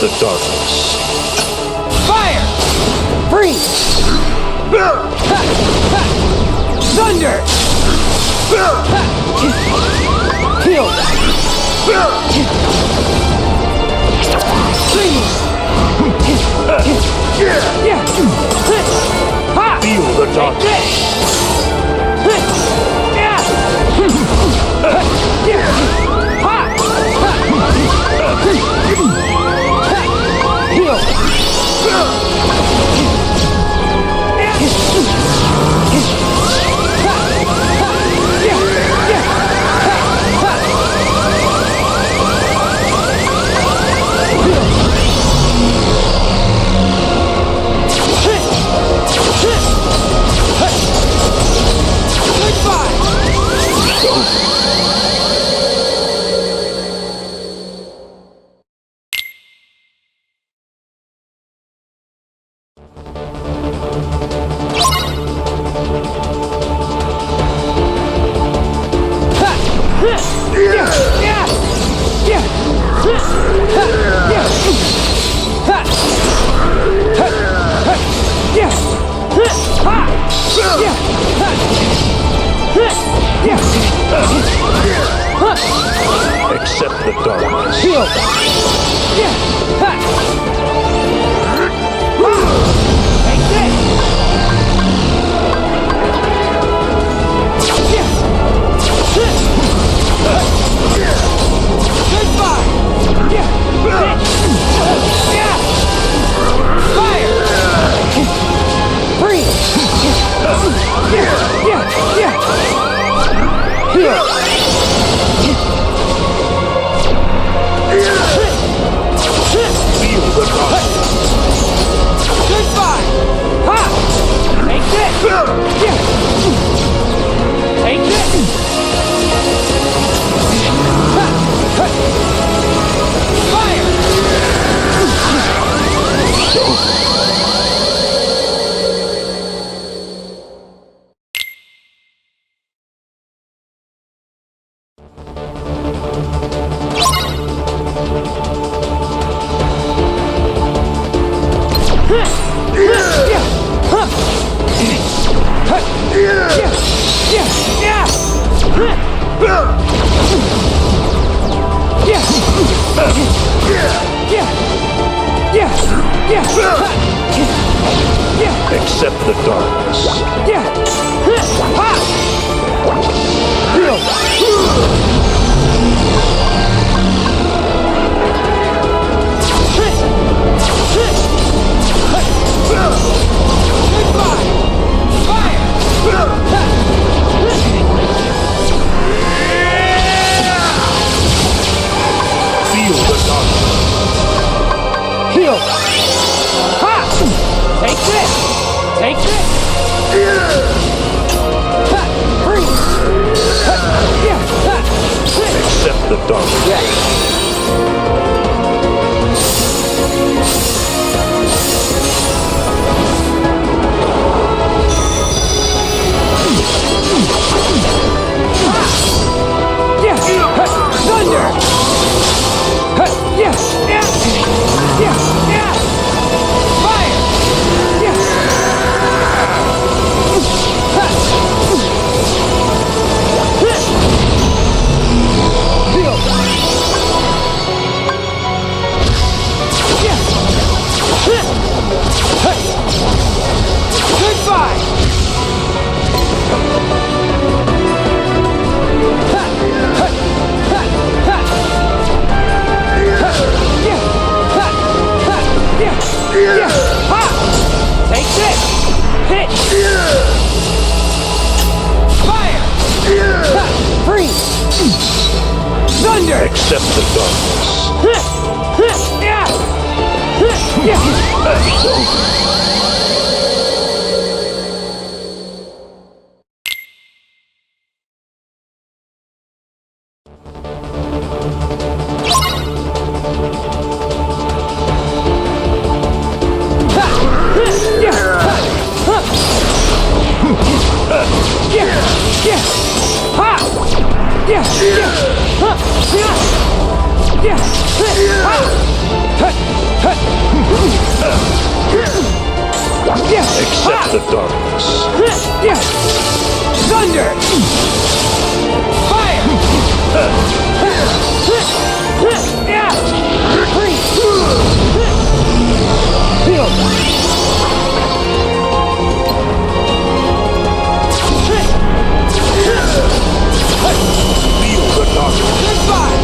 the darkness. Fire! Freeze! Thunder! Heal! Freeze! Feel the darkness. Accept the darkness. Accept the darkness. Feel the darkness. Heal! Ha! Take this! Take this! Ha! Freeze! Ha! Yeah! Ha! Accept the darkness. Yeah! Ha! Thunder! Ha! Yeah! Yeah! Yeah! Yeah! Fire! Yeah! Ha! Heal! Yeah! Ha! Goodbye! Ha! Ha! Ha! Ha! Yeah! Ha! Ha! Yeah! Yeah! Ha! Take this! Hit! Fire! Ha! Freeze! Thunder! Accept the darkness. Yeah! Yeah! Yeah! Accept the darkness. Thunder! Fire! Feel the darkness. Goodbye!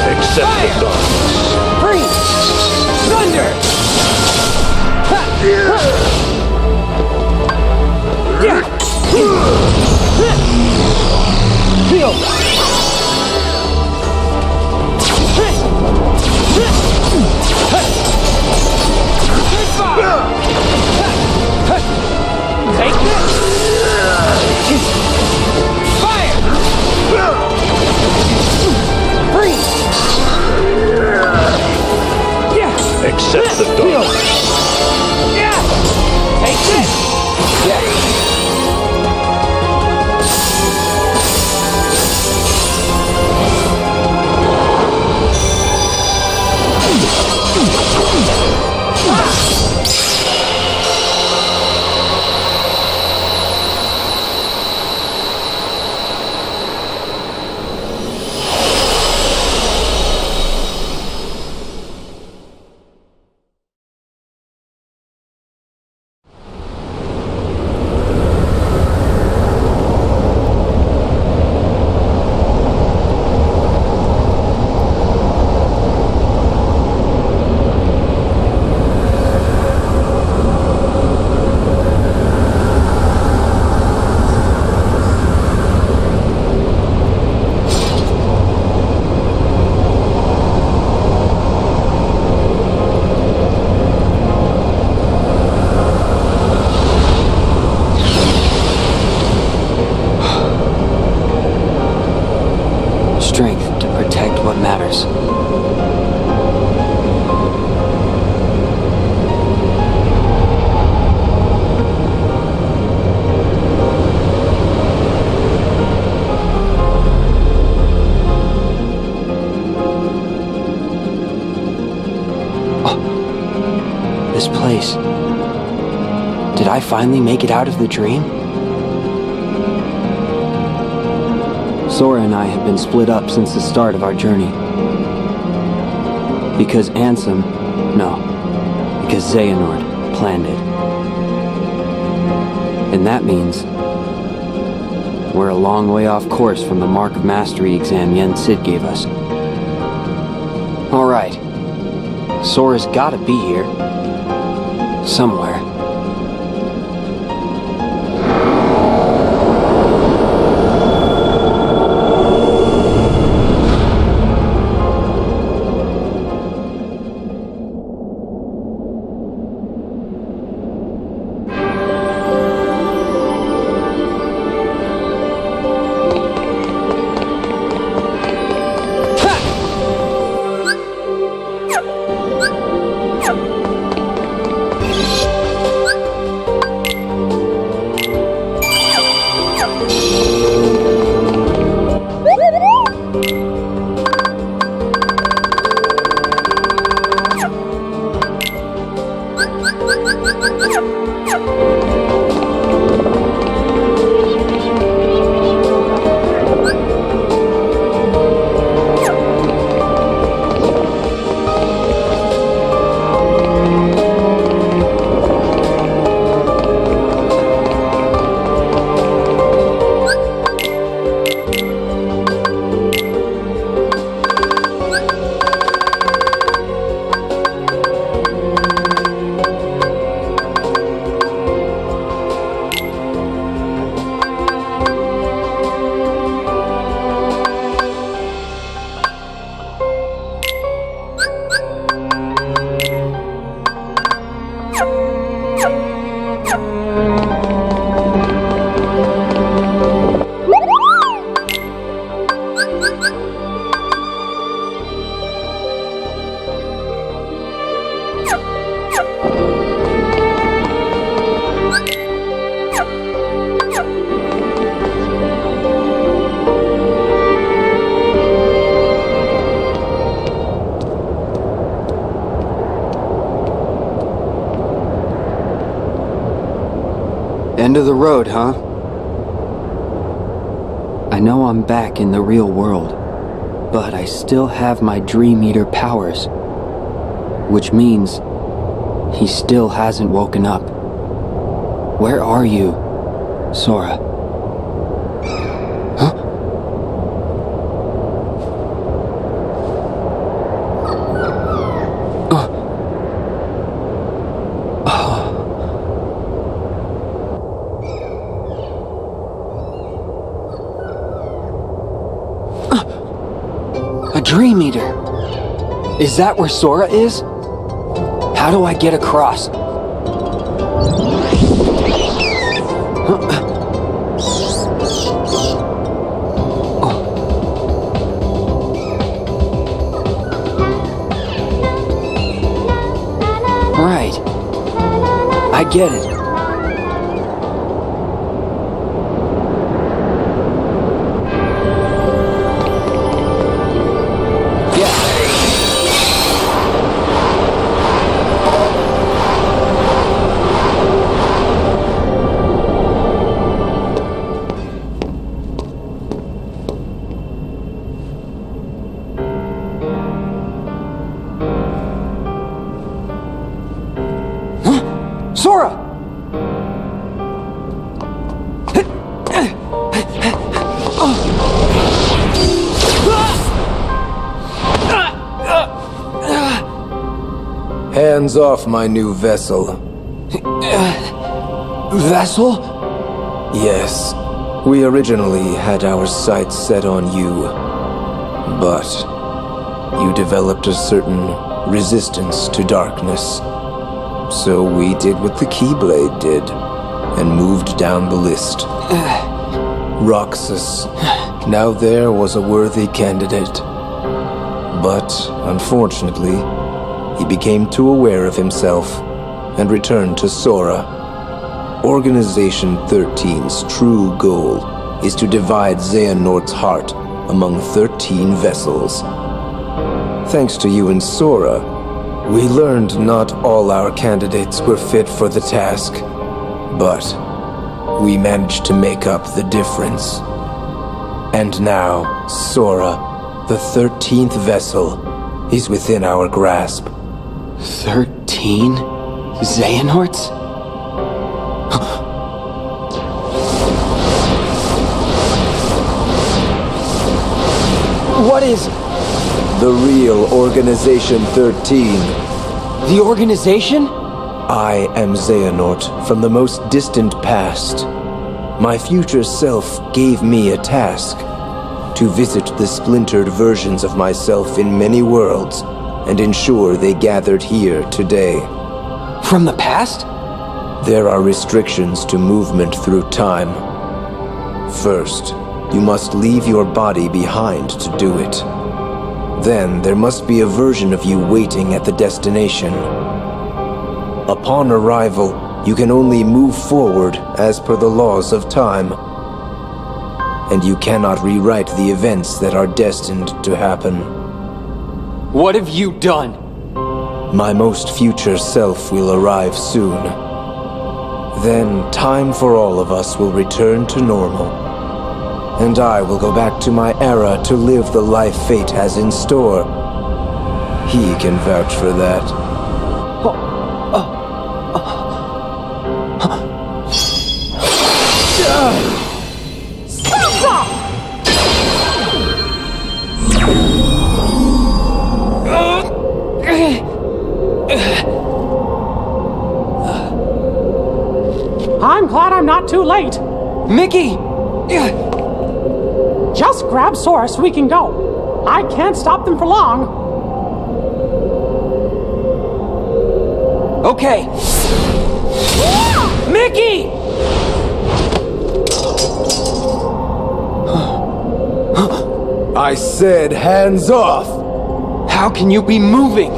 Accept the darkness. Freeze! Thunder! Heal! Take this! Fire! Freeze! Accept the darkness. Take this! Strength to protect what matters. Oh, this place. Did I finally make it out of the dream? Sora and I have been split up since the start of our journey. Because because Xehanort planned it. And that means we're a long way off course from the Mark of Mastery exam Yen Sid gave us. Alright, Sora's gotta be here. Somewhere. End of the road, huh? I know I'm back in the real world, but I still have my Dream Eater powers. Which means he still hasn't woken up. Where are you, Sora? Huh? A Dream Eater! Is that where Sora is? How do I get across? Right. I get it. Sora! Hands off my new vessel. Vessel? Yes, we originally had our sights set on you, but you developed a certain resistance to darkness. So we did what the Keyblade did, and moved down the list. Roxas. Now there was a worthy candidate. But, unfortunately, he became too aware of himself, and returned to Sora. Organization 13's true goal is to divide Xehanort's heart among 13 vessels. Thanks to you and Sora, we learned not all our candidates were fit for the task, but we managed to make up the difference. And now, Sora, the 13th vessel, is within our grasp. 13 Xehanorts? What is... The real Organization 13. The organization? I am Xehanort from the most distant past. My future self gave me a task: to visit the splintered versions of myself in many worlds and ensure they gathered here today. From the past? There are restrictions to movement through time. First, you must leave your body behind to do it. Then there must be a version of you waiting at the destination. Upon arrival, you can only move forward as per the laws of time. And you cannot rewrite the events that are destined to happen. What have you done? My most future self will arrive soon. Then time for all of us will return to normal. And I will go back to my era to live the life fate has in store. He can vouch for that. I'm glad I'm not too late. Mickey! Just grab Sora so we can go. I can't stop them for long. Okay. Mickey! I said hands off! How can you be moving?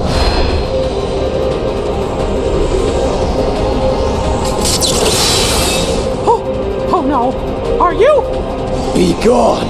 Oh no. Are you? Be gone!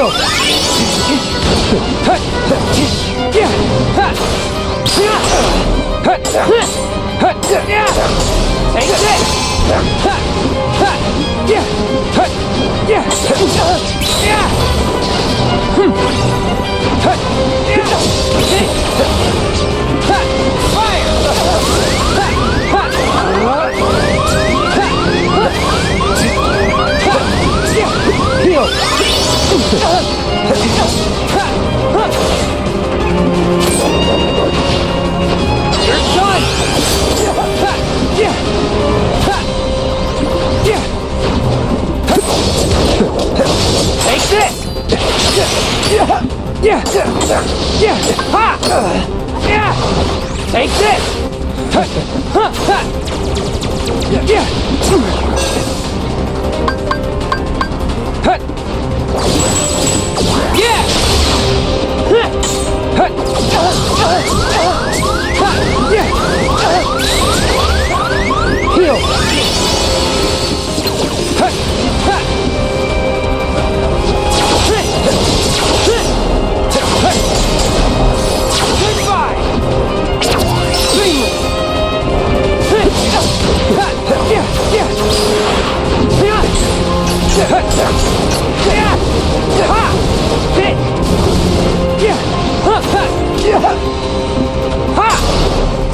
Heal!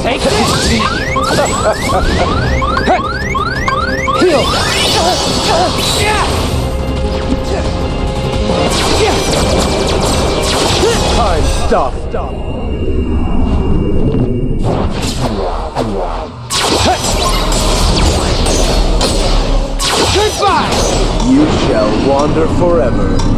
Take You shall wander forever.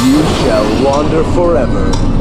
You shall wander forever.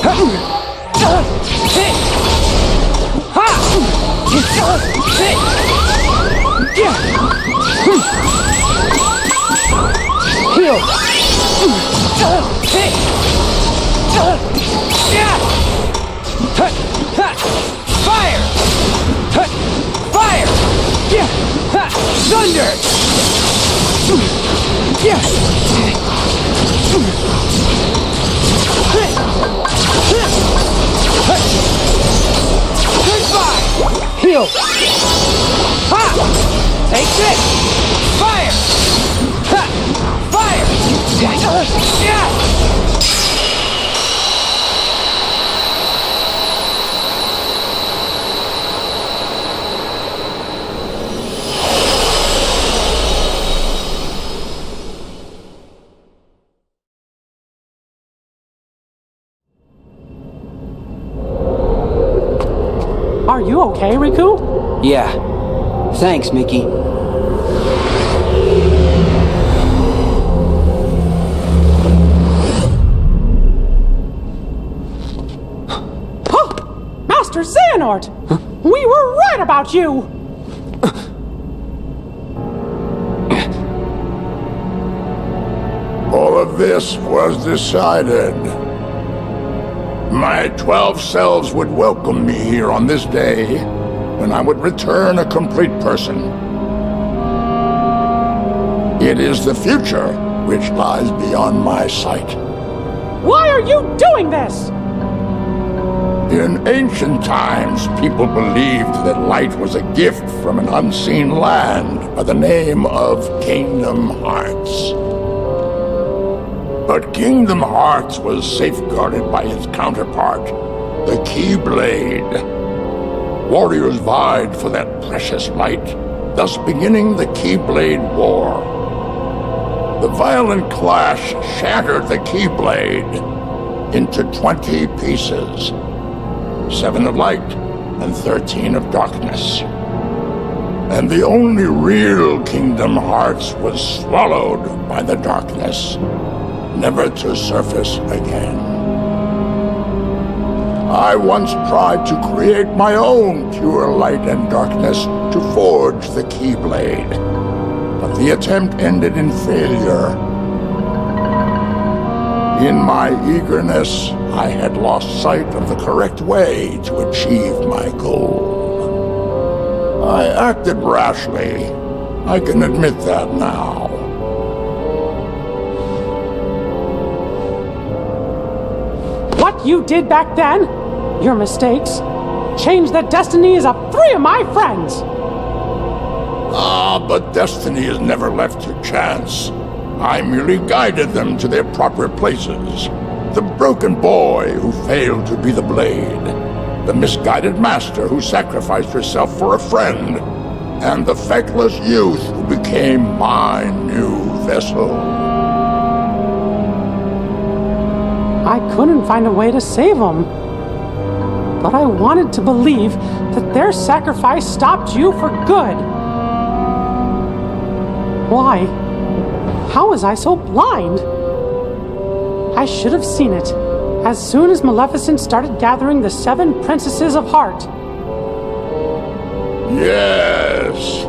Fire! Fire! Thunder! Goodbye! Heal! Ha! Take this! Fire! Ha! Fire! Yeah! Are you okay, Riku? Yeah. Thanks, Mickey. Master Xehanort! Huh? We were right about you! All of this was decided. My 12 selves would welcome me here on this day, when I would return a complete person. It is the future which lies beyond my sight. Why are you doing this? In ancient times, people believed that light was a gift from an unseen land by the name of Kingdom Hearts. But Kingdom Hearts was safeguarded by its counterpart, the Keyblade. Warriors vied for that precious light, thus beginning the Keyblade War. The violent clash shattered the Keyblade into 20 pieces, 7 of light and 13 of darkness. And the only real Kingdom Hearts was swallowed by the darkness, never to surface again. I once tried to create my own pure light and darkness to forge the Keyblade, but the attempt ended in failure. In my eagerness, I had lost sight of the correct way to achieve my goal. I acted rashly. I can admit that now. What you did back then, your mistakes, changed the destinies of 3 of my friends. But destiny is never left to chance. I merely guided them to their proper places. The broken boy who failed to be the blade, the misguided master who sacrificed herself for a friend, and the feckless youth who became my new vessel. I couldn't find a way to save them. But I wanted to believe that their sacrifice stopped you for good. Why? How was I so blind? I should have seen it as soon as Maleficent started gathering the 7 princesses of heart. Yes.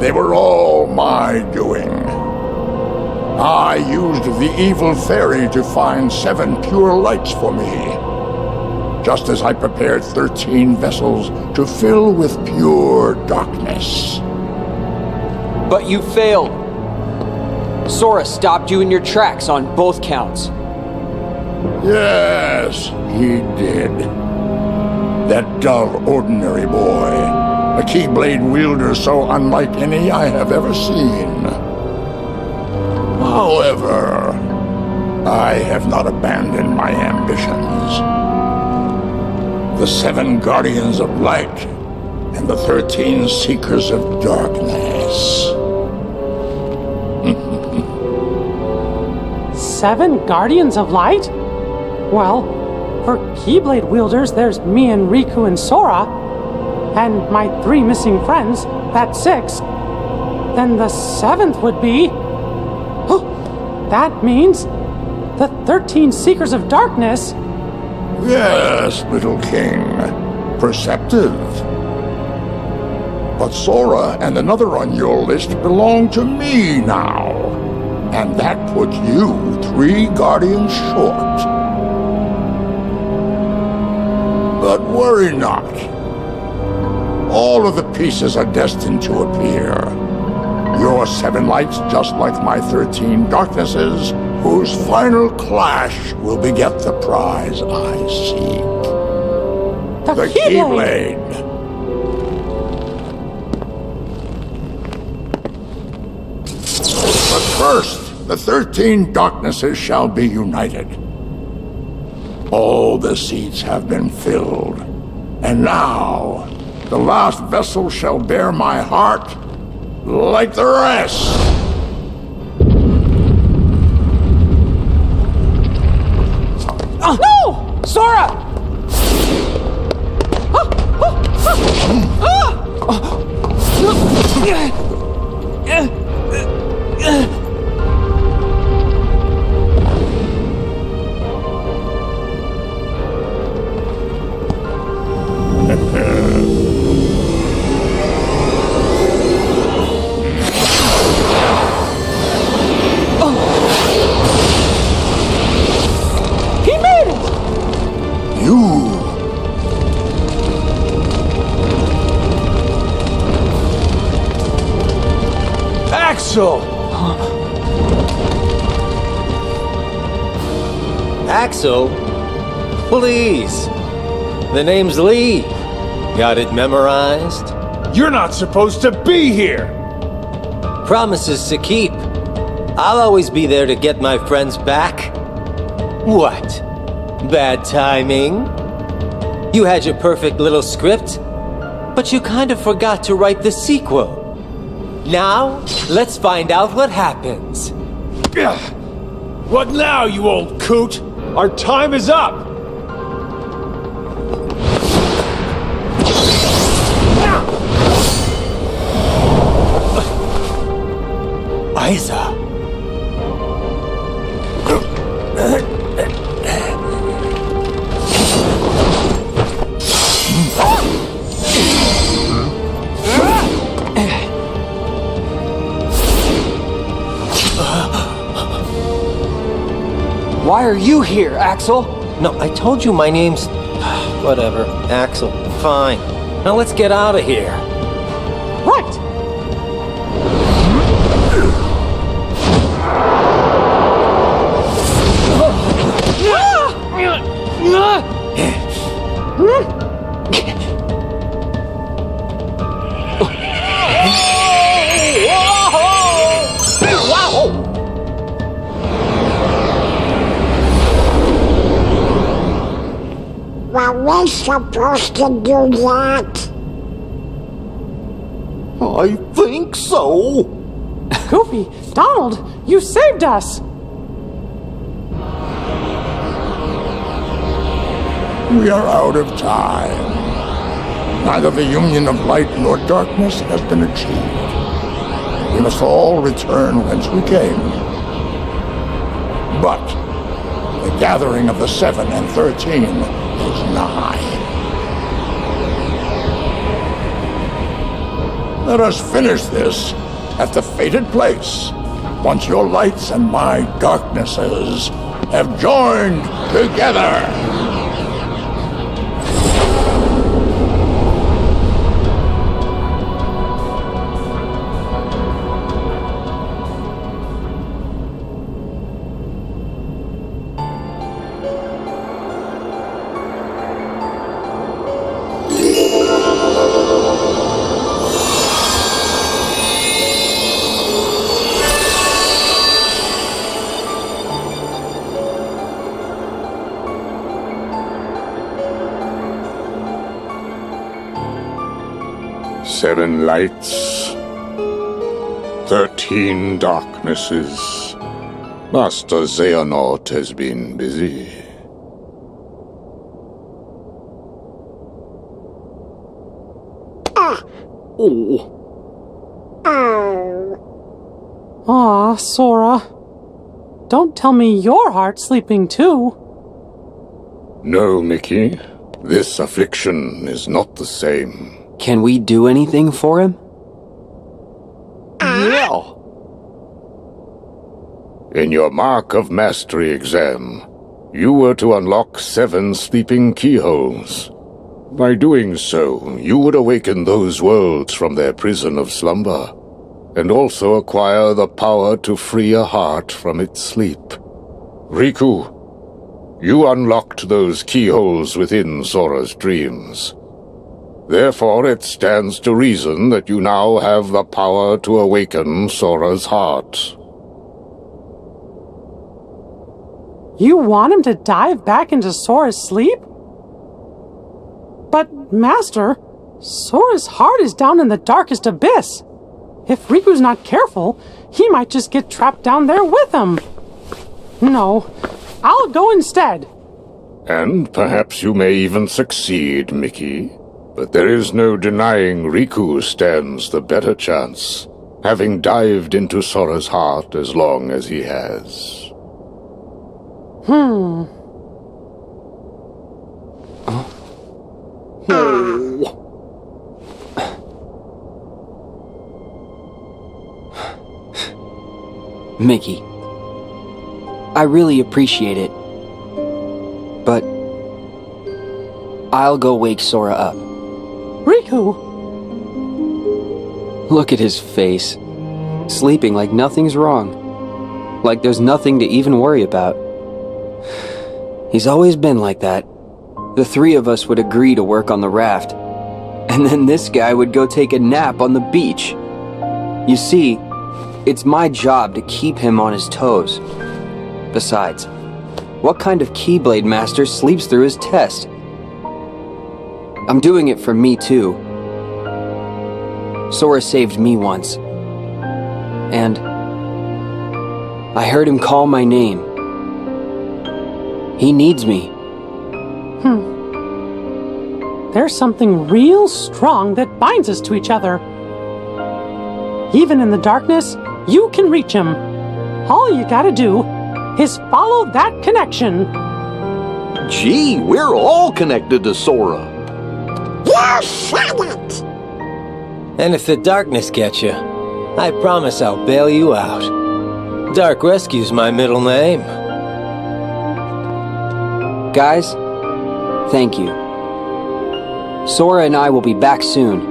They were all my doing. I used the evil fairy to find 7 pure lights for me, just as I prepared 13 vessels to fill with pure darkness. But you failed. Sora stopped you in your tracks on both counts. Yes, he did. That dull, ordinary boy. A Keyblade wielder so unlike any I have ever seen. However, I have not abandoned my ambitions. The 7 Guardians of Light and the 13 Seekers of Darkness. 7 Guardians of Light? Well, for Keyblade wielders, there's me and Riku and Sora, and my 3 missing friends, that's 6. Then the 7th would be... Oh, that means the 13 Seekers of Darkness Yes, little king. Perceptive. But Sora and another on your list belong to me now. And that puts you 3 guardians short. But worry not. All of the pieces are destined to appear. Your 7 lights, just like my 13 darknesses, whose final clash will beget the prize I seek. The Keyblade! But first, the 13 darknesses shall be united. All the seats have been filled, and now the last vessel shall bear my heart like the rest. No! Sora! He made it! You! Axel! Axel? Please. The name's Lee. Got it memorized? You're not supposed to be here! Promises to keep. I'll always be there to get my friends back. What? Bad timing? You had your perfect little script, but you kind of forgot to write the sequel. Now, let's find out what happens. What now, you old coot? Our time is up! Isa. Why are you here, Axel? No, I told you my name's... Whatever. Axel. Fine. Now let's get out of here. Right! Were we supposed to do that? I think so. Goofy, Donald, you saved us! We are out of time. Neither the union of light nor darkness has been achieved. We must all return whence we came. But the gathering of the 7 and 13 is nigh. Let us finish this at the fated place, once your lights and my darknesses have joined together. Seven lights, 13 darknesses. Master Xehanort has been busy. Aw, Sora. Don't tell me your heart's sleeping too. No, Mickey. This affliction is not the same. Can we do anything for him? Yeah. In your Mark of Mastery exam, you were to unlock 7 sleeping keyholes. By doing so, you would awaken those worlds from their prison of slumber, and also acquire the power to free a heart from its sleep. Riku, you unlocked those keyholes within Sora's dreams. Therefore, it stands to reason that you now have the power to awaken Sora's heart. You want him to dive back into Sora's sleep? But, Master, Sora's heart is down in the darkest abyss. If Riku's not careful, he might just get trapped down there with him. No, I'll go instead. And perhaps you may even succeed, Mickey. But there is no denying Riku stands the better chance, having dived into Sora's heart as long as he has. Mickey, I really appreciate it, but I'll go wake Sora up. Riku! Look at his face, sleeping like nothing's wrong, like there's nothing to even worry about. He's always been like that. The 3 of us would agree to work on the raft, and then this guy would go take a nap on the beach. You see, it's my job to keep him on his toes. Besides, what kind of Keyblade master sleeps through his test? I'm doing it for me too. Sora saved me once, and I heard him call my name. He needs me. There's something real strong that binds us to each other. Even in the darkness, you can reach him. All you gotta do is follow that connection. Gee, we're all connected to Sora. You said it! And if the darkness gets you, I promise I'll bail you out. Dark Rescue's my middle name. Guys, thank you. Sora and I will be back soon.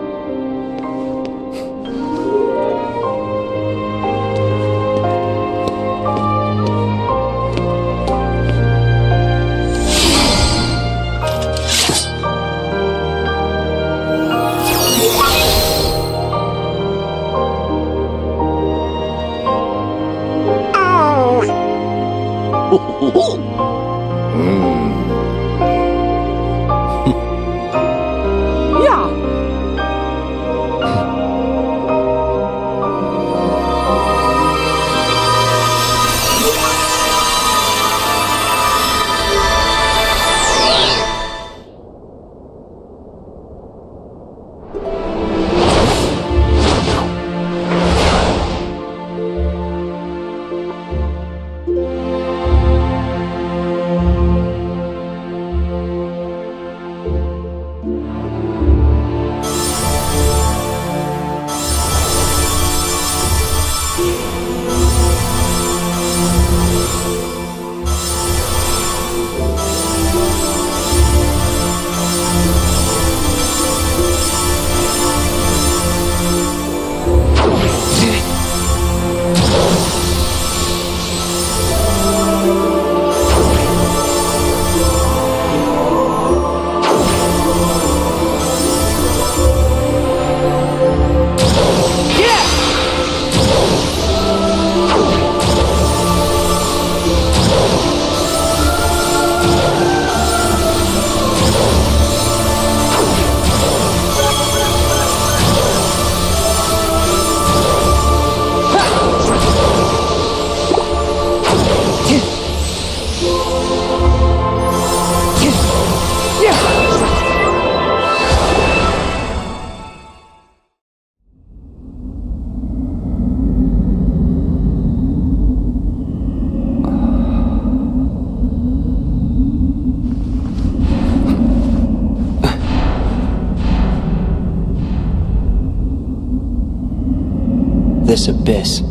this abyss.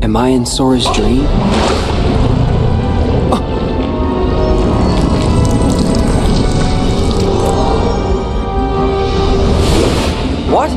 Am I in Sora's dream? What?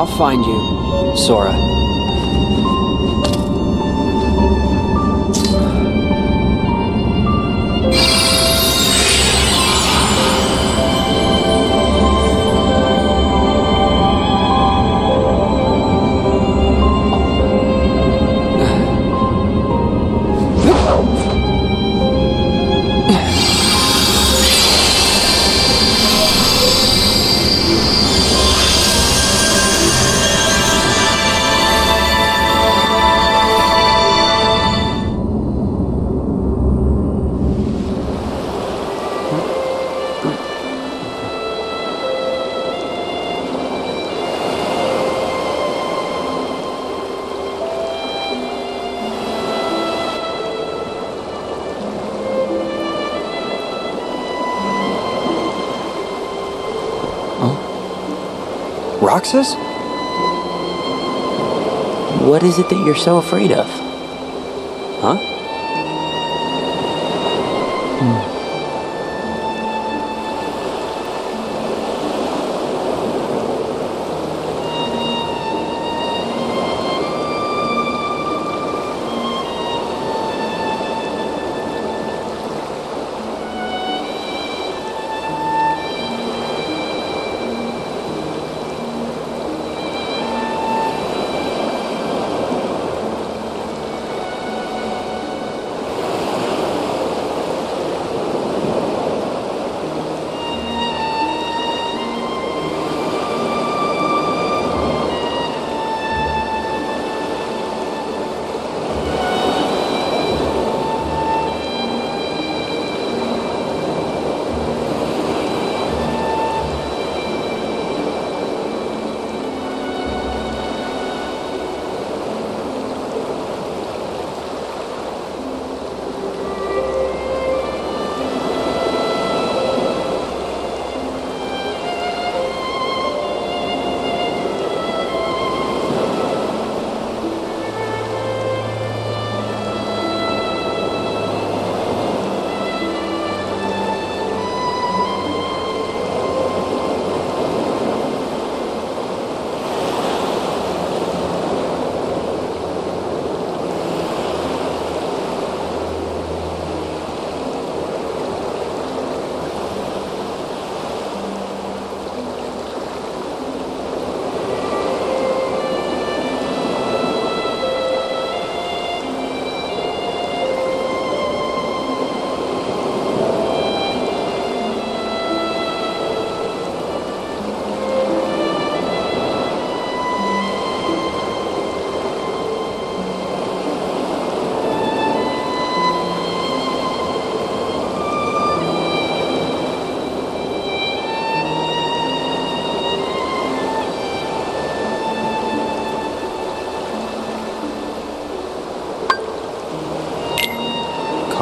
I'll find you, Sora. Roxas? What is it that you're so afraid of? Huh?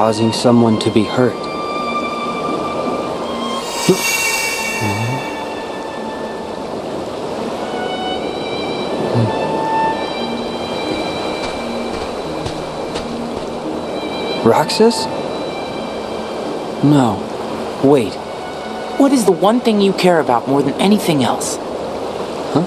causing someone to be hurt. Roxas? No. Wait. What is the one thing you care about more than anything else? Huh?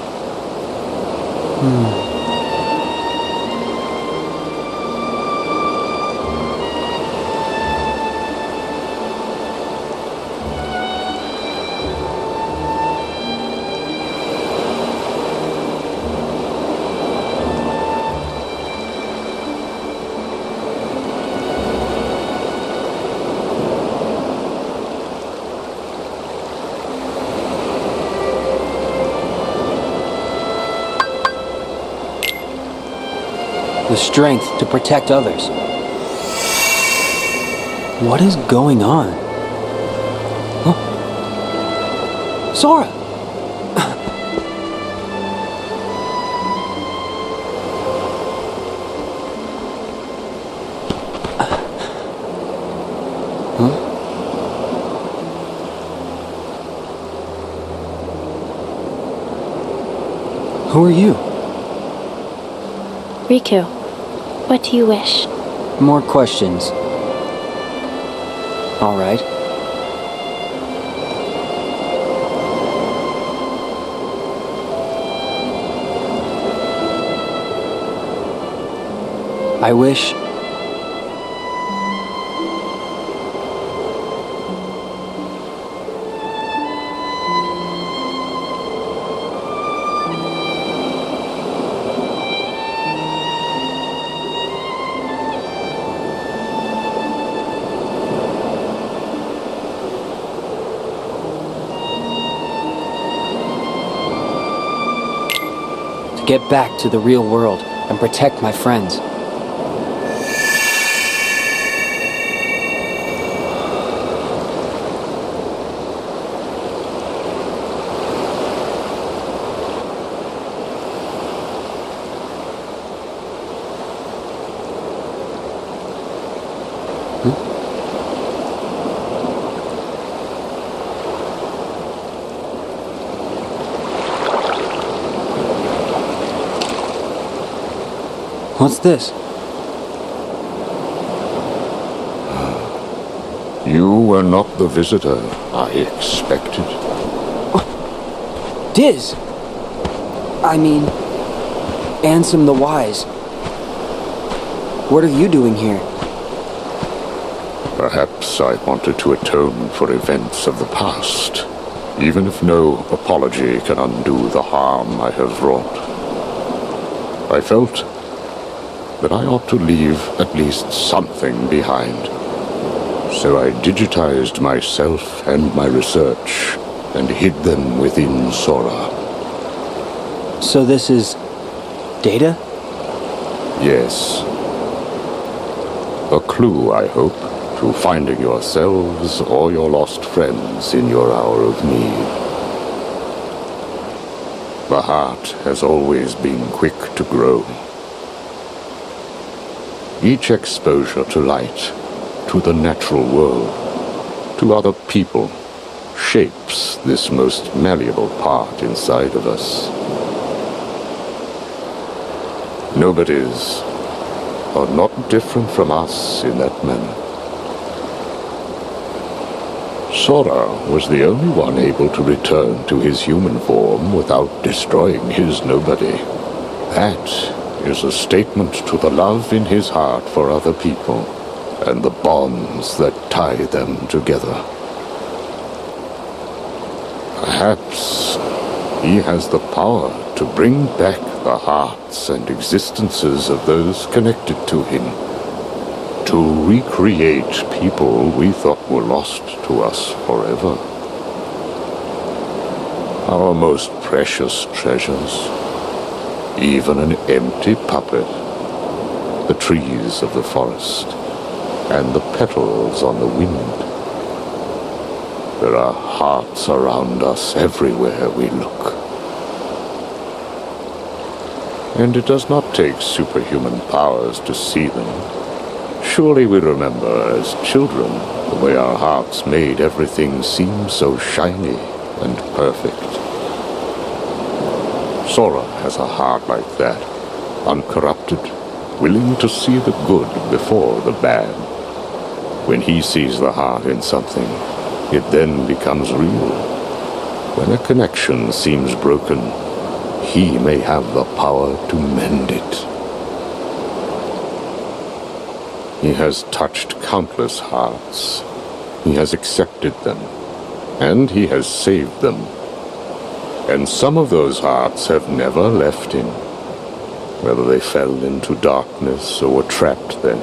The strength to protect others. What is going on? Huh? Sora! Huh? Who are you? Riku, what do you wish? More questions. All right. I wish... to get back to the real world and protect my friends. What's this? You were not the visitor I expected. Diz! I mean, Ansem the Wise. What are you doing here? Perhaps I wanted to atone for events of the past, even if no apology can undo the harm I have wrought. I felt that I ought to leave at least something behind. So I digitized myself and my research and hid them within Sora. So this is... data? Yes. A clue, I hope, to finding yourselves or your lost friends in your hour of need. The heart has always been quick to grow. Each exposure to light, to the natural world, to other people, shapes this most malleable part inside of us. Nobody's are not different from us in that manner. Sora was the only one able to return to his human form without destroying his nobody. That is a statement to the love in his heart for other people, and the bonds that tie them together. Perhaps he has the power to bring back the hearts and existences of those connected to him, to recreate people we thought were lost to us forever. Our most precious treasures. Even an empty puppet, the trees of the forest, and the petals on the wind. There are hearts around us everywhere we look. And it does not take superhuman powers to see them. Surely we remember as children the way our hearts made everything seem so shiny and perfect. Sora has a heart like that, uncorrupted, willing to see the good before the bad. When he sees the heart in something, it then becomes real. When a connection seems broken, he may have the power to mend it. He has touched countless hearts. He has accepted them, and he has saved them. And some of those hearts have never left him, whether they fell into darkness or were trapped there,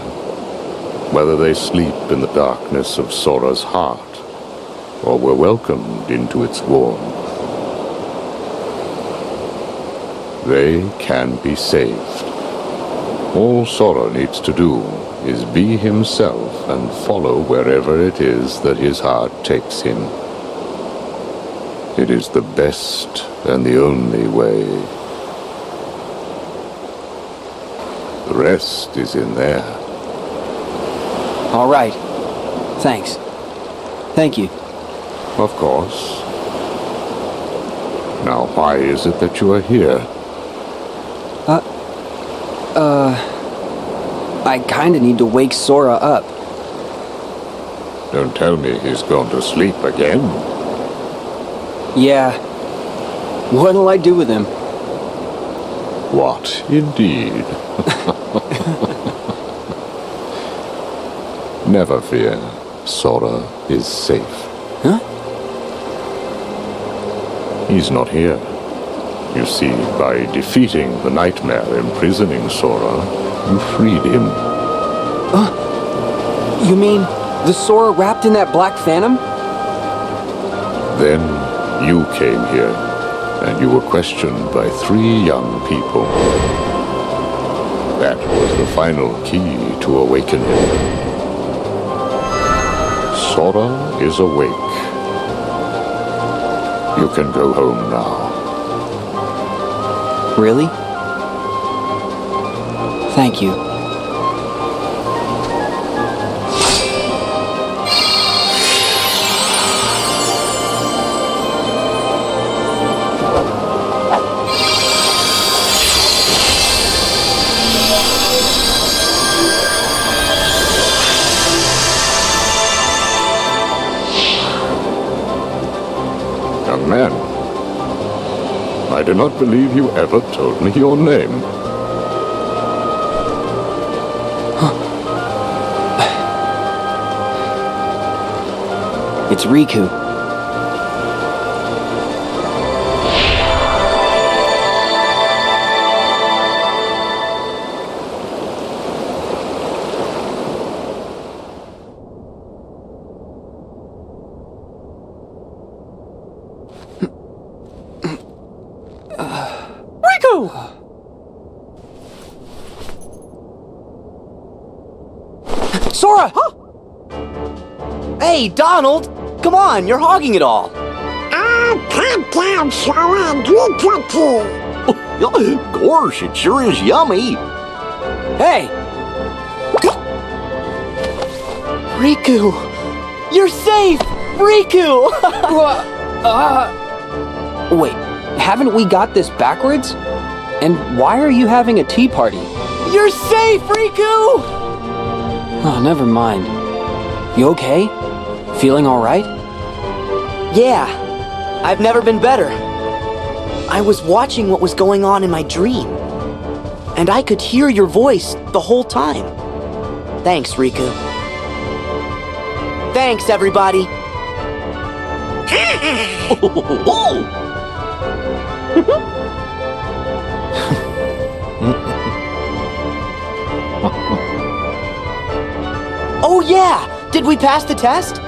whether they sleep in the darkness of Sora's heart, or were welcomed into its warmth. They can be saved. All Sora needs to do is be himself and follow wherever it is that his heart takes him. It is the best and the only way. The rest is in there. All right. Thanks. Thank you. Of course. Now, why is it that you are here? I kinda need to wake Sora up. Don't tell me he's gone to sleep again. Yeah. What'll I do with him? What, indeed? Never fear. Sora is safe. Huh? He's not here. You see, by defeating the nightmare imprisoning Sora, you freed him. You mean the Sora wrapped in that black phantom? Then you came here, and you were questioned by 3 young people. That was the final key to awaken him. Sora is awake. You can go home now. Really? Thank you. Young man, I do not believe you ever told me your name. It's Riku. Riku! Sora! Huh? Hey, Donald! Come on, you're hogging it all! Calm down, Sora, and drink your tea. Gosh, it sure is yummy. Hey! Riku! You're safe! Riku! Wait, haven't we got this backwards? And why are you having a tea party? You're safe, Riku! Oh, never mind. You okay? Feeling alright? Yeah, I've never been better. I was watching what was going on in my dream, and I could hear your voice the whole time. Thanks, Riku. Thanks, everybody. Oh yeah! Did we pass the test?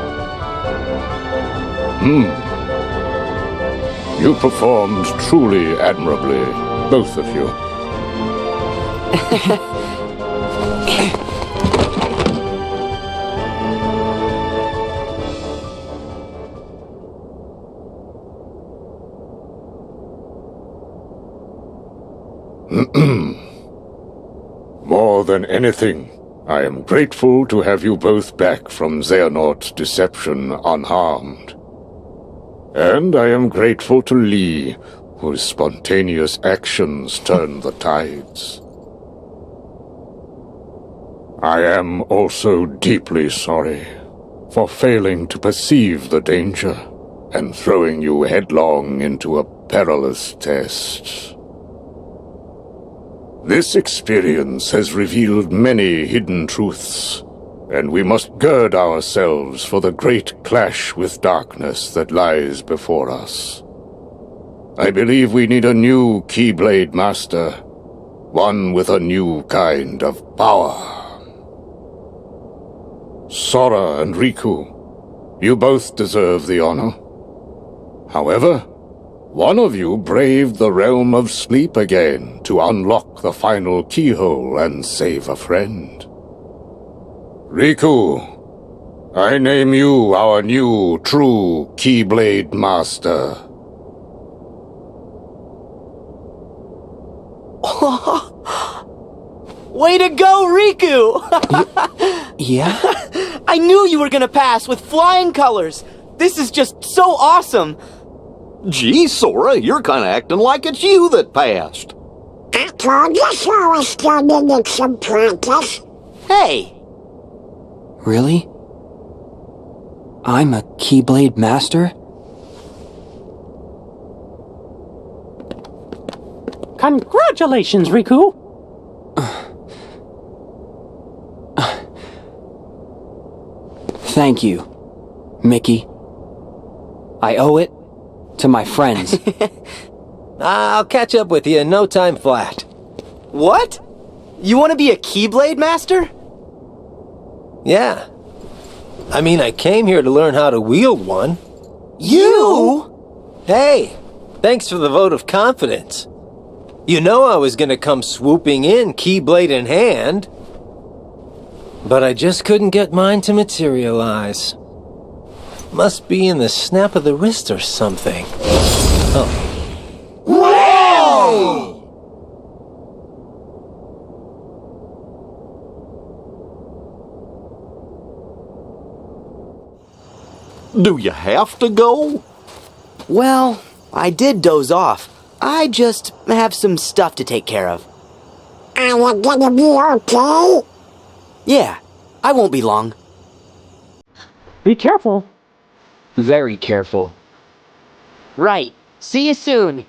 You performed truly admirably, both of you. More than anything, I am grateful to have you both back from Xehanort's deception unharmed. And I am grateful to Lee, whose spontaneous actions turned the tides. I am also deeply sorry for failing to perceive the danger and throwing you headlong into a perilous test. This experience has revealed many hidden truths, and we must gird ourselves for the great clash with darkness that lies before us. I believe we need a new Keyblade Master, one with a new kind of power. Sora and Riku, you both deserve the honor. However, one of you braved the realm of sleep again to unlock the final keyhole and save a friend. Riku, I name you our new true Keyblade Master. Way to go, Riku! Yeah? I knew you were gonna pass with flying colors! This is just so awesome! Gee, Sora, you're kinda acting like it's you that passed. I told you Sora still needed some practice. Hey! Really? I'm a Keyblade Master? Congratulations, Riku! Thank you, Mickey. I owe it to my friends. I'll catch up with you in no time flat. What? You want to be a Keyblade Master? Yeah. I mean, I came here to learn how to wield one. You? Hey, thanks for the vote of confidence. You know I was gonna come swooping in, Keyblade in hand. But I just couldn't get mine to materialize. Must be in the snap of the wrist or something. Oh. Do you have to go? Well, I did doze off. I just have some stuff to take care of. Are you gonna be okay? Yeah, I won't be long. Be careful. Very careful. Right. See you soon.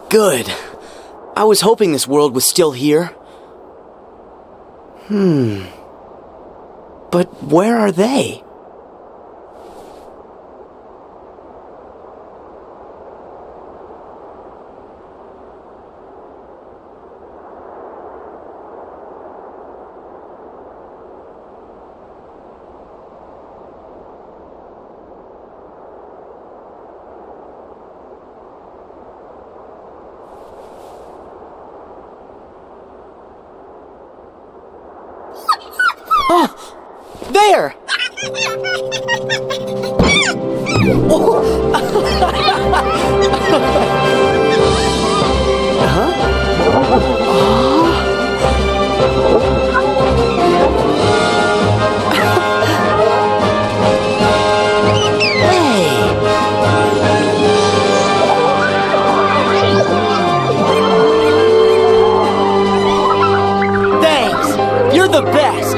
Good. I was hoping this world was still here. But where are they? There! Thanks! You're the best!